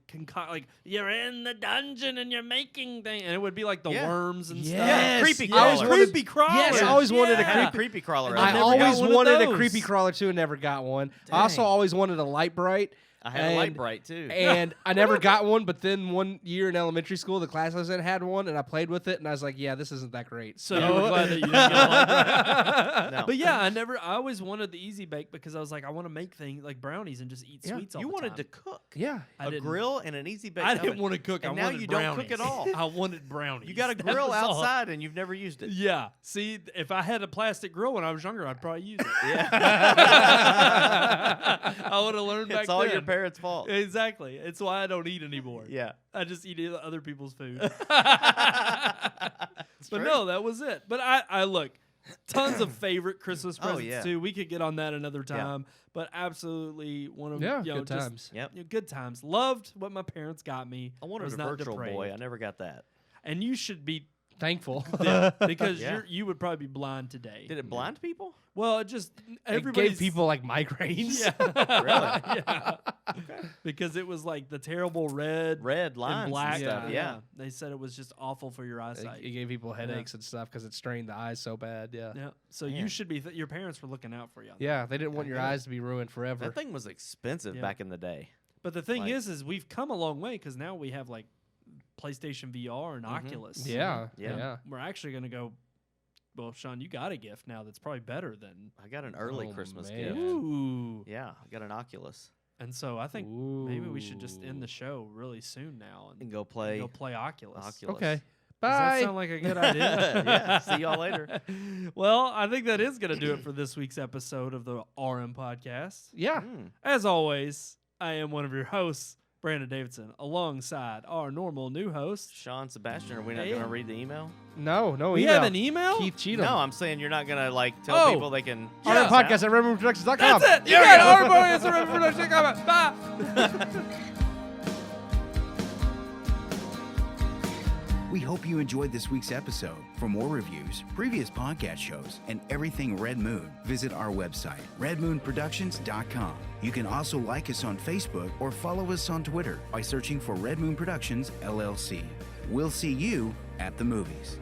Speaker 2: like you're in the dungeon and you're making thing, and it would be like the
Speaker 3: Yeah.
Speaker 2: worms and
Speaker 4: Yes.
Speaker 3: Yeah,
Speaker 2: stuff.
Speaker 3: creepy
Speaker 4: I always
Speaker 3: crawler.
Speaker 4: wanted-
Speaker 2: creepy crawler.
Speaker 4: Yes, I always wanted a
Speaker 3: I had
Speaker 4: creepy-
Speaker 3: creepy crawler.
Speaker 2: I
Speaker 4: I
Speaker 2: never got
Speaker 4: always
Speaker 2: one of
Speaker 4: wanted a
Speaker 2: those.
Speaker 4: creepy crawler too and never got one. I also
Speaker 3: Dang.
Speaker 4: always wanted a light bright.
Speaker 3: I had a light
Speaker 4: And-
Speaker 3: bright too.
Speaker 4: And I never got one, but then one year in elementary school, the class I was in had one, and I played with it, and I was like, yeah, this isn't that great.
Speaker 2: So you were glad that you didn't get a light bright.
Speaker 3: No.
Speaker 2: But yeah, I always wanted the easy bake because I was like, I want to make things like brownies and just eat
Speaker 4: Yeah.
Speaker 2: sweets all
Speaker 3: You
Speaker 2: the
Speaker 3: wanted
Speaker 2: time.
Speaker 3: to cook.
Speaker 4: Yeah.
Speaker 2: I
Speaker 3: A
Speaker 2: didn't-
Speaker 3: grill and an easy bake
Speaker 2: I didn't
Speaker 3: oven.
Speaker 2: want to cook.
Speaker 3: And
Speaker 2: I
Speaker 3: now
Speaker 2: wanted
Speaker 3: you
Speaker 2: brownies.
Speaker 3: don't cook at all.
Speaker 2: I wanted brownies.
Speaker 3: You got a
Speaker 2: That
Speaker 3: grill
Speaker 2: was all.
Speaker 3: outside and you've never used it.
Speaker 2: Yeah. See, if I had a plastic grill when I was younger, I'd probably use it.
Speaker 3: Yeah.
Speaker 2: I would have learned back
Speaker 3: It's all
Speaker 2: then.
Speaker 3: your parents' fault.
Speaker 2: Exactly. It's why I don't eat anymore.
Speaker 3: Yeah.
Speaker 2: I just eat other people's food.
Speaker 3: It's
Speaker 2: But
Speaker 3: true.
Speaker 2: no, that was it. But I look, tons of favorite Christmas
Speaker 3: Oh,
Speaker 2: presents
Speaker 3: yeah.
Speaker 2: too. We could get on that another time. But absolutely one of
Speaker 4: Yeah,
Speaker 2: you know,
Speaker 4: good
Speaker 2: just,
Speaker 4: times.
Speaker 3: Yep.
Speaker 2: you know, good times. Loved what my parents got me.
Speaker 3: I wanted
Speaker 2: was
Speaker 3: a
Speaker 2: not
Speaker 3: virtual
Speaker 2: depraved.
Speaker 3: boy. I never got that.
Speaker 2: And you should be
Speaker 4: Thankful.
Speaker 2: because
Speaker 3: Yeah.
Speaker 2: you would probably be blind today.
Speaker 3: Did it blind people?
Speaker 2: Well, it just
Speaker 4: It
Speaker 2: everybody
Speaker 4: gave people like migraines.
Speaker 2: Yeah.
Speaker 3: Really?
Speaker 2: Yeah. Because it was like the terrible red
Speaker 3: Red lines
Speaker 2: and black.
Speaker 3: and stuff. Yeah.
Speaker 2: They said it was just awful for your eyesight.
Speaker 4: It gave people headaches and stuff because it strained the eyes so bad. Yeah.
Speaker 2: Yeah. So you
Speaker 3: Man.
Speaker 2: should be. Your parents were looking out for you.
Speaker 4: Yeah, they didn't want your
Speaker 3: Yeah.
Speaker 4: eyes to be ruined forever.
Speaker 3: That thing was expensive
Speaker 2: Yeah.
Speaker 3: back in the day.
Speaker 2: But the thing
Speaker 3: Like-
Speaker 2: is we've come a long way because now we have like PlayStation VR and Oculus.
Speaker 4: Yeah,
Speaker 3: Yeah.
Speaker 4: yeah.
Speaker 2: We're actually gonna go. Well, Sean, you got a gift now that's probably better than.
Speaker 3: I got an early
Speaker 4: Oh,
Speaker 3: Christmas
Speaker 4: man.
Speaker 3: gift.
Speaker 2: Ooh.
Speaker 3: Yeah, I got an Oculus.
Speaker 2: And so I think maybe we should just end the
Speaker 4: Ooh.
Speaker 2: show really soon now
Speaker 3: And go play
Speaker 2: go play Oculus.
Speaker 3: Oculus.
Speaker 4: Okay.
Speaker 2: Does that
Speaker 4: Bye.
Speaker 2: sound like a good idea?
Speaker 3: Yeah, see y'all later.
Speaker 2: Well, I think that is going to do it for this week's episode of the RM Podcast.
Speaker 4: Yeah.
Speaker 3: Mm.
Speaker 2: As always, I am one of your hosts, Brandon Davidson, alongside our normal new host.
Speaker 3: Sean, Sebastian, are we not
Speaker 2: Hey.
Speaker 3: going to read the email?
Speaker 4: No,
Speaker 2: We
Speaker 4: email.
Speaker 2: have an email?
Speaker 4: Keith Cheatham.
Speaker 3: No, I'm saying you're not going to like tell
Speaker 2: Oh.
Speaker 3: people they can.
Speaker 2: Yeah.
Speaker 4: RM podcast at RedMoonProductions.com.
Speaker 2: That's it. You got our boys at RedMoonProductions.com. Bye.
Speaker 1: We hope you enjoyed this week's episode. For more reviews, previous podcast shows, and everything Red Moon, visit our website, redmoonproductions.com. You can also like us on Facebook or follow us on Twitter by searching for Red Moon Productions, LLC. We'll see you at the movies.